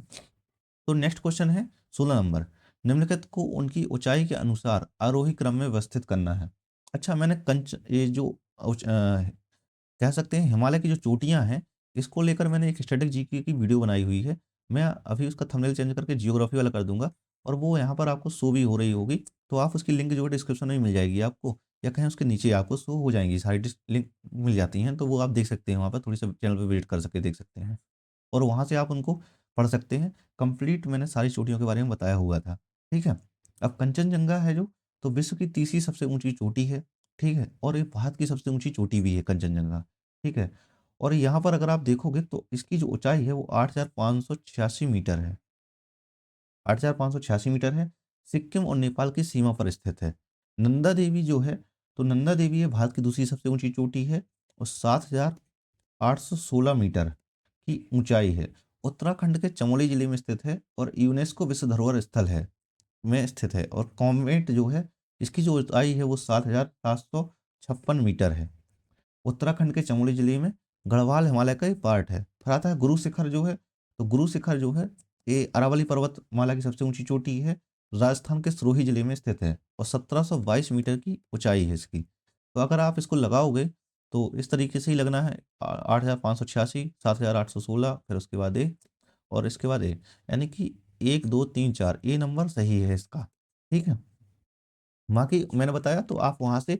S1: तो नेक्स्ट क्वेश्चन है 16 नंबर, निम्नलिखित को उनकी ऊंचाई के अनुसार आरोही क्रम में व्यवस्थित करना है। अच्छा मैंने कंच ये जो कह सकते हैं हिमालय की जो चोटियां हैं, इसको लेकर मैंने एक स्टैटिक जीके की वीडियो बनाई हुई है। मैं अभी उसका थंबनेल चेंज करके जियोग्राफी वाला कर दूंगा, और वो यहाँ पर आपको शो भी हो रही होगी। तो आप उसकी लिंक जो है डिस्क्रिप्शन में मिल जाएगी आपको, या कहीं उसके नीचे आपको शो हो जाएंगी, सारी लिंक मिल जाती हैं, तो वो आप देख सकते हैं, वहाँ पर थोड़ी सा चैनल पर विजिट कर सकते देख सकते हैं, और वहाँ से आप उनको पढ़ सकते हैं। कंप्लीट मैंने सारी चोटियों के बारे में बताया हुआ था, ठीक है। अब कंचनजंगा है जो, तो विश्व की तीसरी सबसे ऊंची चोटी है, ठीक है। और ये भारत की सबसे ऊंची चोटी भी है कंचनजंगा, ठीक है। और यहाँ पर अगर आप देखोगे तो इसकी जो ऊंचाई है वो 8,586 मीटर है, 8,586 मीटर है। सिक्किम और नेपाल की सीमा पर स्थित है। नंदा देवी जो है, तो नंदा देवी है भारत की दूसरी सबसे ऊंची चोटी है और 7,816 मीटर की ऊंचाई है। उत्तराखंड के चमोली जिले में स्थित है और यूनेस्को विश्व धरोहर स्थल है में स्थित है। और कॉमेट जो है, इसकी जो ऊंचाई है वो 7,756 मीटर है। उत्तराखंड के चमोली जिले में गढ़वाल हिमालय का एक पार्ट है। फिर आता है गुरु शिखर जो है, तो गुरु शिखर जो है ये अरावली पर्वतमाला की सबसे ऊंची चोटी है। राजस्थान के सिरोही जिले में स्थित है और 1722 मीटर की ऊंचाई है इसकी। तो अगर आप इसको लगाओगे तो इस तरीके से ही लगना है, 8,586, 7,816, फिर उसके बाद ए और इसके बाद ए, यानी कि 1 2 3 4 ए नंबर सही है इसका। ठीक है, बाकी मैंने बताया तो आप वहां से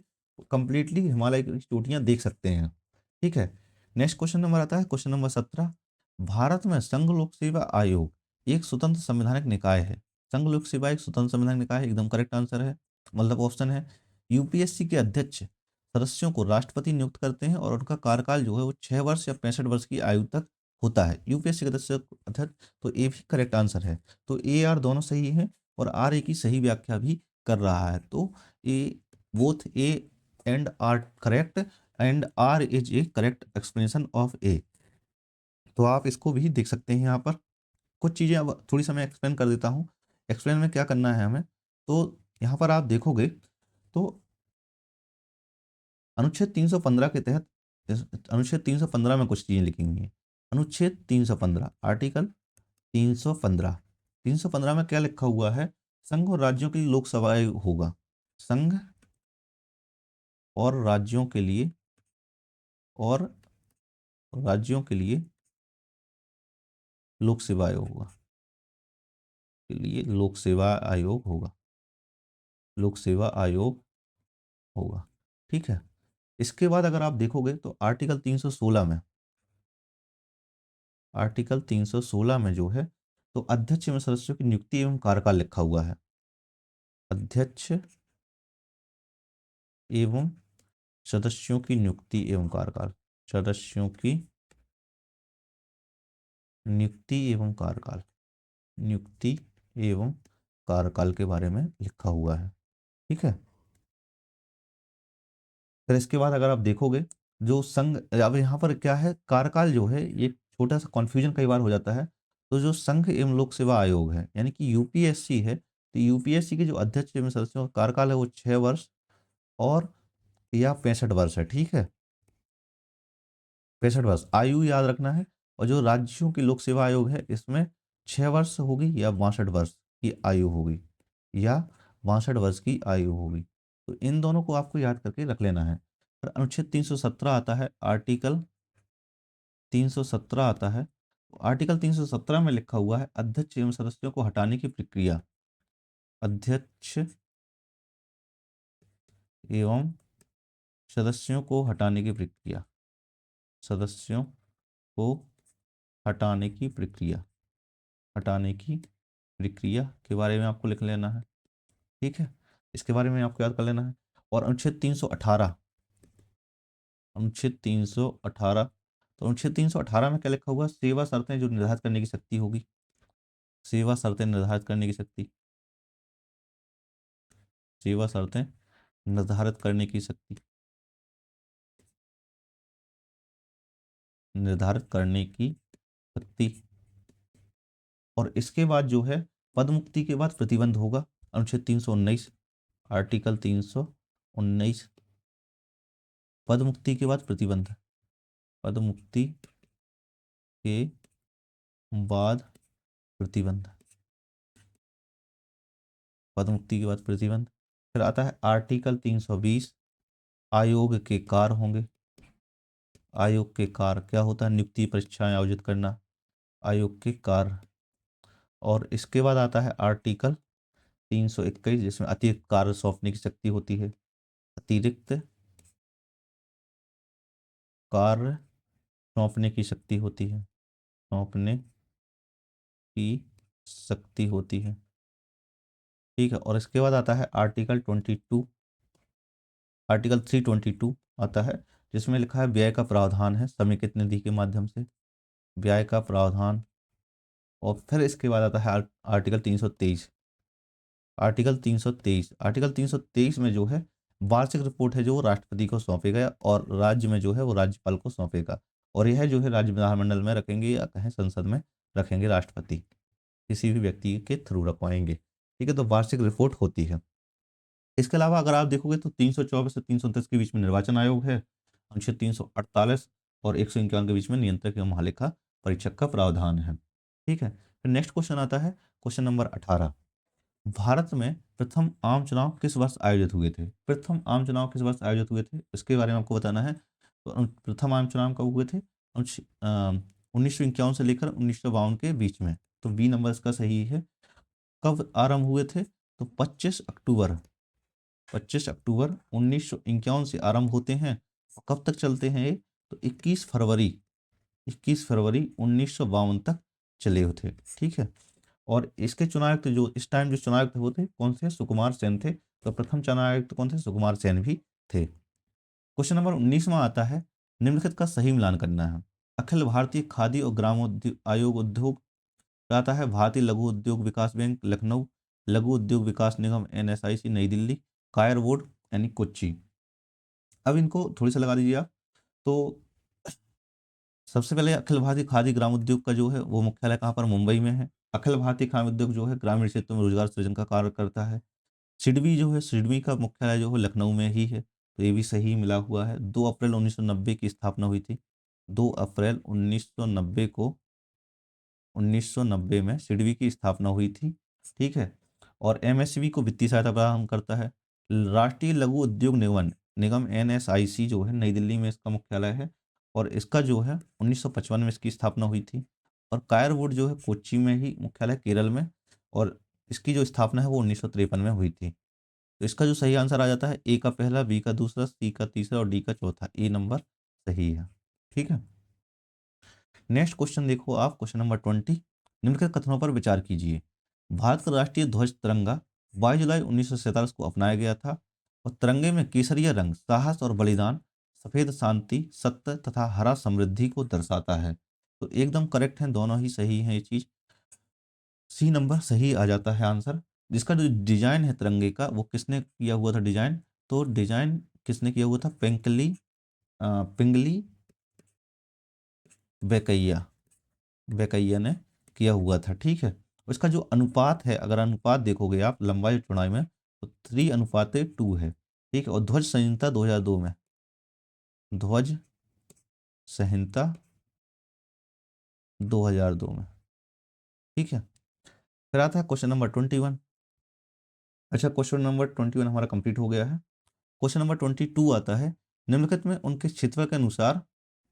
S1: कंप्लीटली हिमालय की चोटियां देख सकते हैं। ठीक है, नेक्स्ट क्वेश्चन नंबर आता है क्वेश्चन नंबर 17। भारत में संघ लोक सेवा आयोग एक स्वतंत्र संवैधानिक निकाय है। संघ लोक सेवा एक स्वतंत्र संवैधानिक निकाय है, एकदम करेक्ट आंसर है, मतलब ऑप्शन है। यूपीएससी के अध्यक्ष सदस्यों को राष्ट्रपति नियुक्त करते हैं और उनका कार्यकाल जो है वो 6 वर्ष या 65 वर्ष की आयु तक होता है। यूपीएससी के अध्यक्ष, तो ए भी करेक्ट आंसर है। तो ए आर दोनों सही है और आर ए की सही व्याख्या भी कर रहा है। तो A, both A and R correct and R is a correct explanation of A. तो आप इसको भी देख सकते हैं यहाँ पर। कुछ चीज़ें अब थोड़ी सा मैं एक्सप्लेन कर देता हूँ। एक्सप्लेन में क्या करना है हमें, तो यहाँ पर आप देखोगे तो अनुच्छेद 315 के तहत अनुच्छेद 315 में कुछ चीज़ें लिखी हुई हैं। अनुच्छेद 315, आर्टिकल 315, 315 में क्या लिखा हुआ है, संघ और राज्यों के लिए लोकसभा आयोग होगा। संघ और राज्यों के लिए और राज्यों के लिए लोक सेवा आयोग होगा, के लिए लोक सेवा आयोग होगा, लोक सेवा आयोग होगा। ठीक है, इसके बाद अगर आप देखोगे तो आर्टिकल 316 में, आर्टिकल 316 में जो है तो अध्यक्ष एवं सदस्यों की नियुक्ति एवं कार्यकाल लिखा हुआ है। अध्यक्ष एवं सदस्यों की नियुक्ति एवं कार्यकाल, सदस्यों की नियुक्ति एवं कार्यकाल, नियुक्ति एवं कार्यकाल के बारे में लिखा हुआ है। ठीक है, फिर इसके बाद अगर आप देखोगे जो संघ, अब यहाँ पर क्या है, कार्यकाल जो है ये छोटा सा कॉन्फ्यूजन कई बार हो जाता है। तो जो संघ एवं लोक सेवा आयोग है यानी कि यूपीएससी है, तो यूपीएससी के जो अध्यक्ष एवं सदस्यों का कार्यकाल है वो 6 वर्ष और या 65 वर्ष है। ठीक है, 65 वर्ष आयु याद रखना है। और जो राज्यों की लोक सेवा आयोग है इसमें 6 वर्ष होगी या 62 वर्ष की आयु होगी, या 62 वर्ष की आयु होगी। तो इन दोनों को आपको याद करके रख लेना है। और अनुच्छेद 317 आता है, आर्टिकल 317 आता है। आर्टिकल 317 में लिखा हुआ है अध्यक्ष एवं सदस्यों को हटाने की प्रक्रिया, अध्यक्ष एवं सदस्यों को हटाने की प्रक्रिया, सदस्यों को हटाने की प्रक्रिया, हटाने की प्रक्रिया के बारे में आपको लिख लेना है। ठीक है, इसके बारे में आपको याद कर लेना है। और अनुच्छेद 318, अनुच्छेद 318, तो अनुच्छेद 318 में क्या लिखा हुआ है, सेवा शर्तें जो निर्धारित करने की शक्ति होगी, सेवा शर्तें निर्धारित करने की शक्ति, सेवा शर्तें निर्धारित करने की शक्ति, निर्धारित करने की शक्ति। और इसके बाद जो है पद मुक्ति के बाद प्रतिबंध होगा, अनुच्छेद 319, आर्टिकल 319, पद मुक्ति के बाद प्रतिबंध, पद मुक्ति के बाद प्रतिबंध, पद मुक्ति के बाद प्रतिबंध। फिर आता है आर्टिकल 320, आयोग के कार्य होंगे। आयोग के कार्य क्या होता है, नियुक्ति परीक्षाएं आयोजित करना, आयोग के कार्य। और इसके बाद आता है आर्टिकल 321 जिसमें अतिरिक्त कार्य सौंपने की शक्ति होती है, अतिरिक्त कार्य सौंपने की शक्ति होती है, सौंपने की शक्ति होती है। ठीक है, और इसके बाद आता है आर्टिकल 22, आर्टिकल 322 आता है जिसमें लिखा है व्यय का प्रावधान है समेकित निधि के माध्यम से, व्यय का प्रावधान और फिर इसके बाद आता है आर्टिकल 323। आर्टिकल 323 में जो है वार्षिक रिपोर्ट है जो वो राष्ट्रपति को सौंपेगा और राज्य में जो है वो राज्यपाल को सौंपेगा। और यह जो है राज्य विधानमंडल में रखेंगे या कहें संसद में रखेंगे, राष्ट्रपति किसी भी व्यक्ति के थ्रू रखवाएंगे। ठीक है, तो वार्षिक रिपोर्ट होती है। इसके अलावा अगर आप देखोगे तो 324 से 329 के बीच में निर्वाचन आयोग है, अनुच्छेद 348 और 151 के बीच में नियंत्रक एवं महालेखा परीक्षक का प्रावधान है। ठीक है, फिर नेक्स्ट क्वेश्चन आता है क्वेश्चन नंबर 18। भारत में प्रथम आम चुनाव किस वर्ष आयोजित हुए थे? प्रथम आम चुनाव किस वर्ष आयोजित हुए थे इसके बारे में आपको बताना है। तो प्रथम आम चुनाव कब हुए थे? 1951 से लेकर 1952 के बीच में। तो बी नंबर इसका सही है। कब आरंभ हुए थे? तो 25 अक्टूबर 1951 से आरंभ होते हैं। और कब तक चलते हैं ये? तो 21 फरवरी 1952 तक चले हुए थे। ठीक है, और इसके चुनाव आयुक्त जो इस टाइम जो चुनाव आयुक्त वो थे कौन से? सुकुमार सेन थे। तो प्रथम चुनाव आयुक्त कौन थे? सुकुमार सेन भी थे। क्वेश्चन नंबर 19वां आता है, निम्नलिखित का सही मिलान करना है। अखिल भारतीय खादी और ग्रामोद्योग आयोग उद्योग आता है, भारतीय लघु उद्योग विकास बैंक लखनऊ, लघु उद्योग विकास निगम एनएसआईसी नई दिल्ली, कायर बोर्ड यानी कोच्चि। अब इनको थोड़ी सा लगा दीजिए आप। तो सबसे पहले अखिल भारतीय खादी ग्राम उद्योग का जो है वो मुख्यालय कहाँ पर? मुंबई में है। अखिल भारतीय खाद्य उद्योग जो है ग्रामीण क्षेत्रों में रोजगार सृजन का कार्य करता है। सिडबी जो है, सिडबी का मुख्यालय जो है लखनऊ में ही है। तो ये भी सही मिला हुआ है। 2 अप्रैल 1990 की स्थापना हुई थी। 2 अप्रैल 1990 को 1990 में सिडबी की स्थापना हुई थी। ठीक है, और एमएसबी को वित्तीय सहायता प्रदान करता है। राष्ट्रीय लघु उद्योग निगम निगम एनएसआईसी जो है नई दिल्ली में इसका मुख्यालय है। और इसका जो है 1955 में इसकी स्थापना हुई थी। और कायर बोर्ड जो है कोच्चि में ही मुख्यालय, केरल में। और इसकी जो स्थापना है वो 1953 में हुई थी। तो इसका जो सही आंसर आ जाता है, ए का पहला, बी का दूसरा, सी का तीसरा और डी का चौथा। ए नंबर सही है। ठीक है, नेक्स्ट क्वेश्चन देखो आप, क्वेश्चन नंबर 20। निम्नलिखित कथनों पर विचार कीजिए। भारत का राष्ट्रीय ध्वज तिरंगा 22 जुलाई 1947 को अपनाया गया था। और तिरंगे में केसरिया रंग साहस और बलिदान, सफेद शांति, सत्य तथा हरा समृद्धि को दर्शाता है। तो एकदम करेक्ट है, दोनों ही सही है ये चीज। सी नंबर सही आ जाता है आंसर। जिसका जो डिजाइन है तिरंगे का वो किसने किया हुआ था डिजाइन? तो डिजाइन किसने किया हुआ था? पिंगली वेकैया वेकैया ने किया हुआ था। ठीक है, उसका जो अनुपात है, अगर अनुपात देखोगे आप लंबाई और चौड़ाई में, तो 3:2 है। ठीक है, और ध्वज संहिता 2002 में, ध्वज संहिता 2002 में। ठीक है, फिर आता है क्वेश्चन नंबर 21। अच्छा, क्वेश्चन नंबर 21 हमारा कंप्लीट हो गया है। क्वेश्चन नंबर 22 आता है, निम्नलिखित में उनके क्षेत्रफल के अनुसार।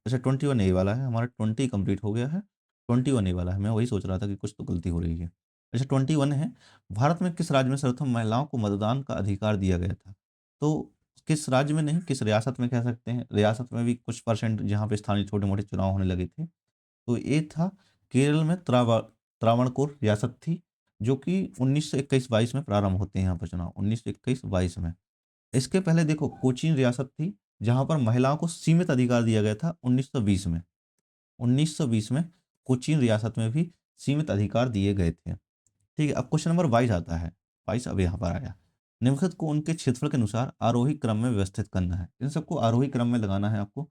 S1: अच्छा, 21 ए वाला है हमारा, 20 कंप्लीट हो गया है, 21 ए वाला है। मैं वही सोच रहा था कि कुछ तो गलती हो रही है। अच्छा, 21 है, भारत में किस राज्य में सर्वप्रथम महिलाओं को मतदान का अधिकार दिया गया था? तो किस राज्य में नहीं, किस रियासत में कह सकते हैं। रियासत में भी कुछ परसेंट जहाँ पे स्थानीय छोटे मोटे चुनाव होने लगे थे। तो ये था केरल में त्रावणकोर रियासत थी, जो कि 1921-22 में प्रारंभ होते हैं यहाँ पर चुनाव, 1921-22 में। इसके पहले देखो कोचीन रियासत थी, जहां पर महिलाओं को सीमित अधिकार दिया गया था 1920 में। 1920 में कोचीन रियासत में भी सीमित अधिकार दिए गए थे। ठीक है, अब क्वेश्चन नंबर 22 आता है। 22 अब यहाँ पर आया, निम्नलिखित को उनके क्षेत्रफल के अनुसार आरोही क्रम में व्यवस्थित करना है। इन सबको आरोही क्रम में लगाना है आपको।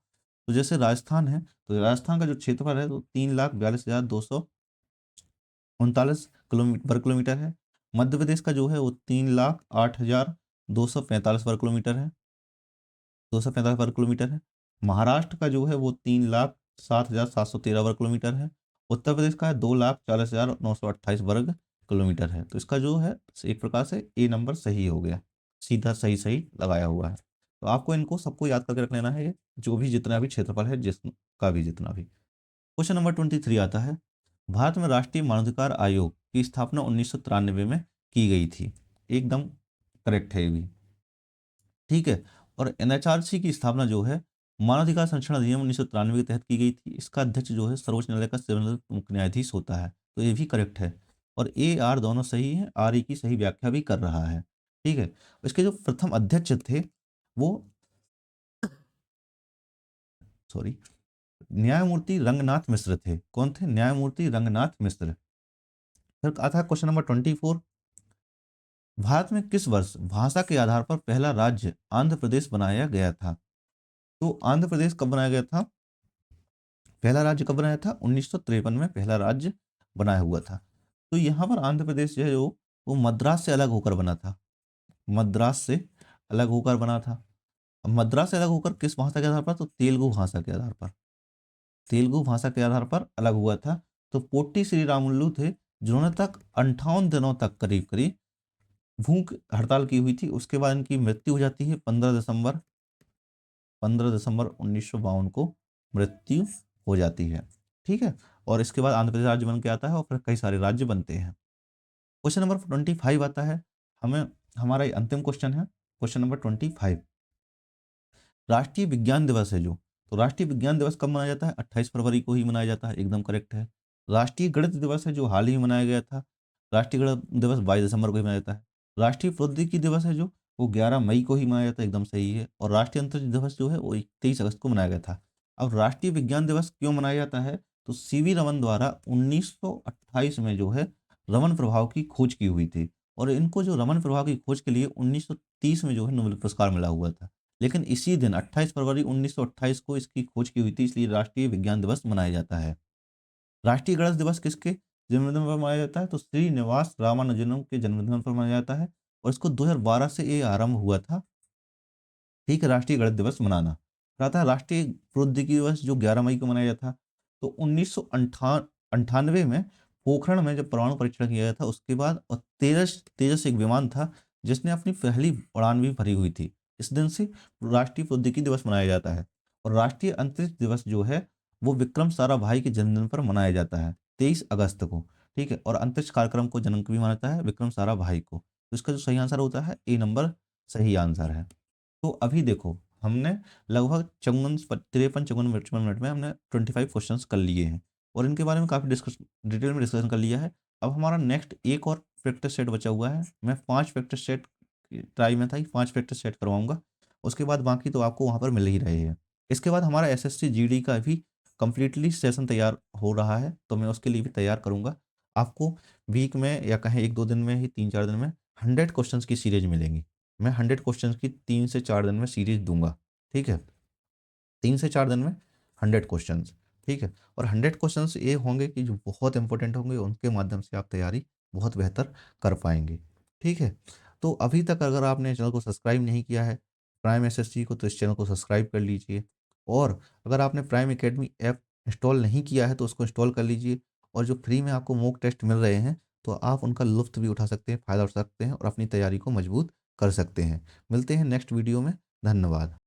S1: तो जैसे राजस्थान है, तो राजस्थान का जो क्षेत्रफल है वो 3,42,239 वर्ग किलोमीटर है। मध्य प्रदेश का जो है वो 3,08,245 वर्ग किलोमीटर है, 245 वर्ग किलोमीटर है। महाराष्ट्र का जो है वो 3,07,713 वर्ग किलोमीटर है। उत्तर प्रदेश का है 2,40,928 वर्ग किलोमीटर है। तो इसका जो है एक प्रकार से ए नंबर सही हो गया, सीधा सही सही लगाया हुआ है। तो आपको इनको सबको याद करके रख लेना है, ये जो भी जितना भी क्षेत्रफल है जिसका भी जितना भी। क्वेश्चन नंबर 23 आता है, भारत में राष्ट्रीय मानवाधिकार आयोग की स्थापना 1993 में की गई थी। एकदम करेक्ट है ये भी। ठीक है, और एनएचआरसी की स्थापना जो है मानवाधिकार संरक्षण अधिनियम 1993 के तहत की गई थी। इसका अध्यक्ष जो है सर्वोच्च न्यायालय का सेवानिवृत्त मुख्य न्यायाधीश होता है। तो ये भी करेक्ट है। और ए आर दोनों सही है, आर ई की सही व्याख्या भी कर रहा है। ठीक है, इसके जो प्रथम अध्यक्ष थे वो, सॉरी, न्यायमूर्ति रंगनाथ मिश्र थे। कौन थे? न्यायमूर्ति रंगनाथ मिश्र। फिर आता है क्वेश्चन नंबर 24। भारत में किस वर्ष भाषा के आधार पर पहला राज्य आंध्र प्रदेश बनाया गया था? तो आंध्र प्रदेश कब बनाया गया था? पहला राज्य कब बनाया था? 1953 में पहला राज्य बनाया हुआ था। तो यहाँ पर आंध्र प्रदेश जो है वो मद्रास से अलग होकर बना था। मद्रास से अलग होकर बना था। अब मद्रास से अलग होकर किस भाषा के आधार पर? तो तेलुगु भाषा के आधार पर। तेलुगु भाषा के आधार पर अलग हुआ था। तो पोट्टी श्री रामुलु थे जिन्होंने तक 58 दिनों तक करीब करीब भूख हड़ताल की हुई थी। उसके बाद इनकी मृत्यु हो जाती है 15 दिसंबर 1952 को मृत्यु हो जाती है। ठीक है। और इसके बाद आंध्र प्रदेश राज्य बन के आता है और फिर कई सारे राज्य बनते हैं। क्वेश्चन नंबर 25 आता है। हमें हमारा ये अंतिम क्वेश्चन है, क्वेश्चन नंबर 25। राष्ट्रीय विज्ञान दिवस है जो, तो राष्ट्रीय विज्ञान दिवस कब मनाया जाता है? 28 फरवरी को ही मनाया जाता है, एकदम करेक्ट है। राष्ट्रीय गणित दिवस है जो हाल ही मनाया गया था। राष्ट्रीय गणित दिवस 22 दिसंबर को ही मनाया जाता है। राष्ट्रीय प्रौद्योगिकी दिवस है जो, वो 11 मई को ही मनाया जाता है, एकदम सही है। और राष्ट्रीय अंतरिक्ष दिवस जो है वो 23 अगस्त को मनाया गया था। अब राष्ट्रीय विज्ञान दिवस क्यों मनाया जाता है? तो सीवी रमन द्वारा 1928 में जो है रमन प्रभाव की खोज की हुई थी। और इनको जो रमन प्रभाव की खोज के लिए 1930 में जो है नोबेल पुरस्कार मिला हुआ था। लेकिन इसी दिन 28 फरवरी 1928 को इसकी खोज की हुई थी, इसलिए राष्ट्रीय विज्ञान दिवस मनाया जाता है। राष्ट्रीय गणित दिवस किसके जन्मदिन पर मनाया जाता है? तो श्रीनिवास रामानुजन के जन्मदिन पर मनाया जाता है। और इसको 2012 से ये आरंभ हुआ था, ठीक है, राष्ट्रीय गणित दिवस मनाना। फिर आता है राष्ट्रीय प्रौद्योगिकी दिवस जो 11 मई को मनाया जाता था। तो 1998 में पोखरण में जब परमाणु परीक्षण किया गया था उसके बाद, और तेजस तेजस एक विमान था जिसने अपनी पहली उड़ान भी भरी हुई थी। इस दिन से राष्ट्रीय प्रौद्योगिकी दिवस मनाया जाता है। और राष्ट्रीय अंतरिक्ष दिवस जो है वो विक्रम साराभाई के जन्मदिन पर मनाया जाता है 23 अगस्त को। ठीक है। और अंतरिक्ष कार्यक्रम को जन्म भी मानता है विक्रम साराभाई को। तो इसका जो सही आंसर होता है ए नंबर सही आंसर है। तो अभी देखो हमने लगभग 53-54 मिनट में हमने 25 क्वेश्चंस कर लिए हैं और इनके बारे में काफ़ी डिटेल में डिस्कशन कर लिया है। अब हमारा नेक्स्ट एक और प्रैक्टिस सेट बचा हुआ है। मैं 5 प्रैक्टिस सेट ट्राई में था कि 5 प्रैक्टिस सेट करवाऊंगा। उसके बाद बाकी तो आपको वहाँ पर मिल ही रहे हैं। इसके बाद हमारा एसएससी जीडी का भी कंप्लीटली सेशन तैयार हो रहा है, तो मैं उसके लिए भी तैयार करूँगा। आपको वीक में या कहें 1-2 दिन में ही, 3-4 दिन में 100 क्वेश्चंस की सीरीज मिलेंगी। मैं 100 क्वेश्चंस की 3 से 4 दिन में सीरीज दूंगा। ठीक है। 3 से 4 दिन में 100 क्वेश्चंस। ठीक है। और 100 क्वेश्चंस ये होंगे कि जो बहुत इंपॉर्टेंट होंगे, उनके माध्यम से आप तैयारी बहुत बेहतर कर पाएंगे। ठीक है। तो अभी तक अगर आपने चैनल को सब्सक्राइब नहीं किया है प्राइम एसएससी को, तो इस चैनल को सब्सक्राइब कर लीजिए। और अगर आपने प्राइम एकेडमी ऐप इंस्टॉल नहीं किया है तो उसको इंस्टॉल कर लीजिए। और जो फ्री में आपको मॉक टेस्ट मिल रहे हैं तो आप उनका लुत्फ़ भी उठा सकते हैं, फ़ायदा उठा सकते हैं और अपनी तैयारी को मजबूत कर सकते हैं। मिलते हैं नेक्स्ट वीडियो में। धन्यवाद।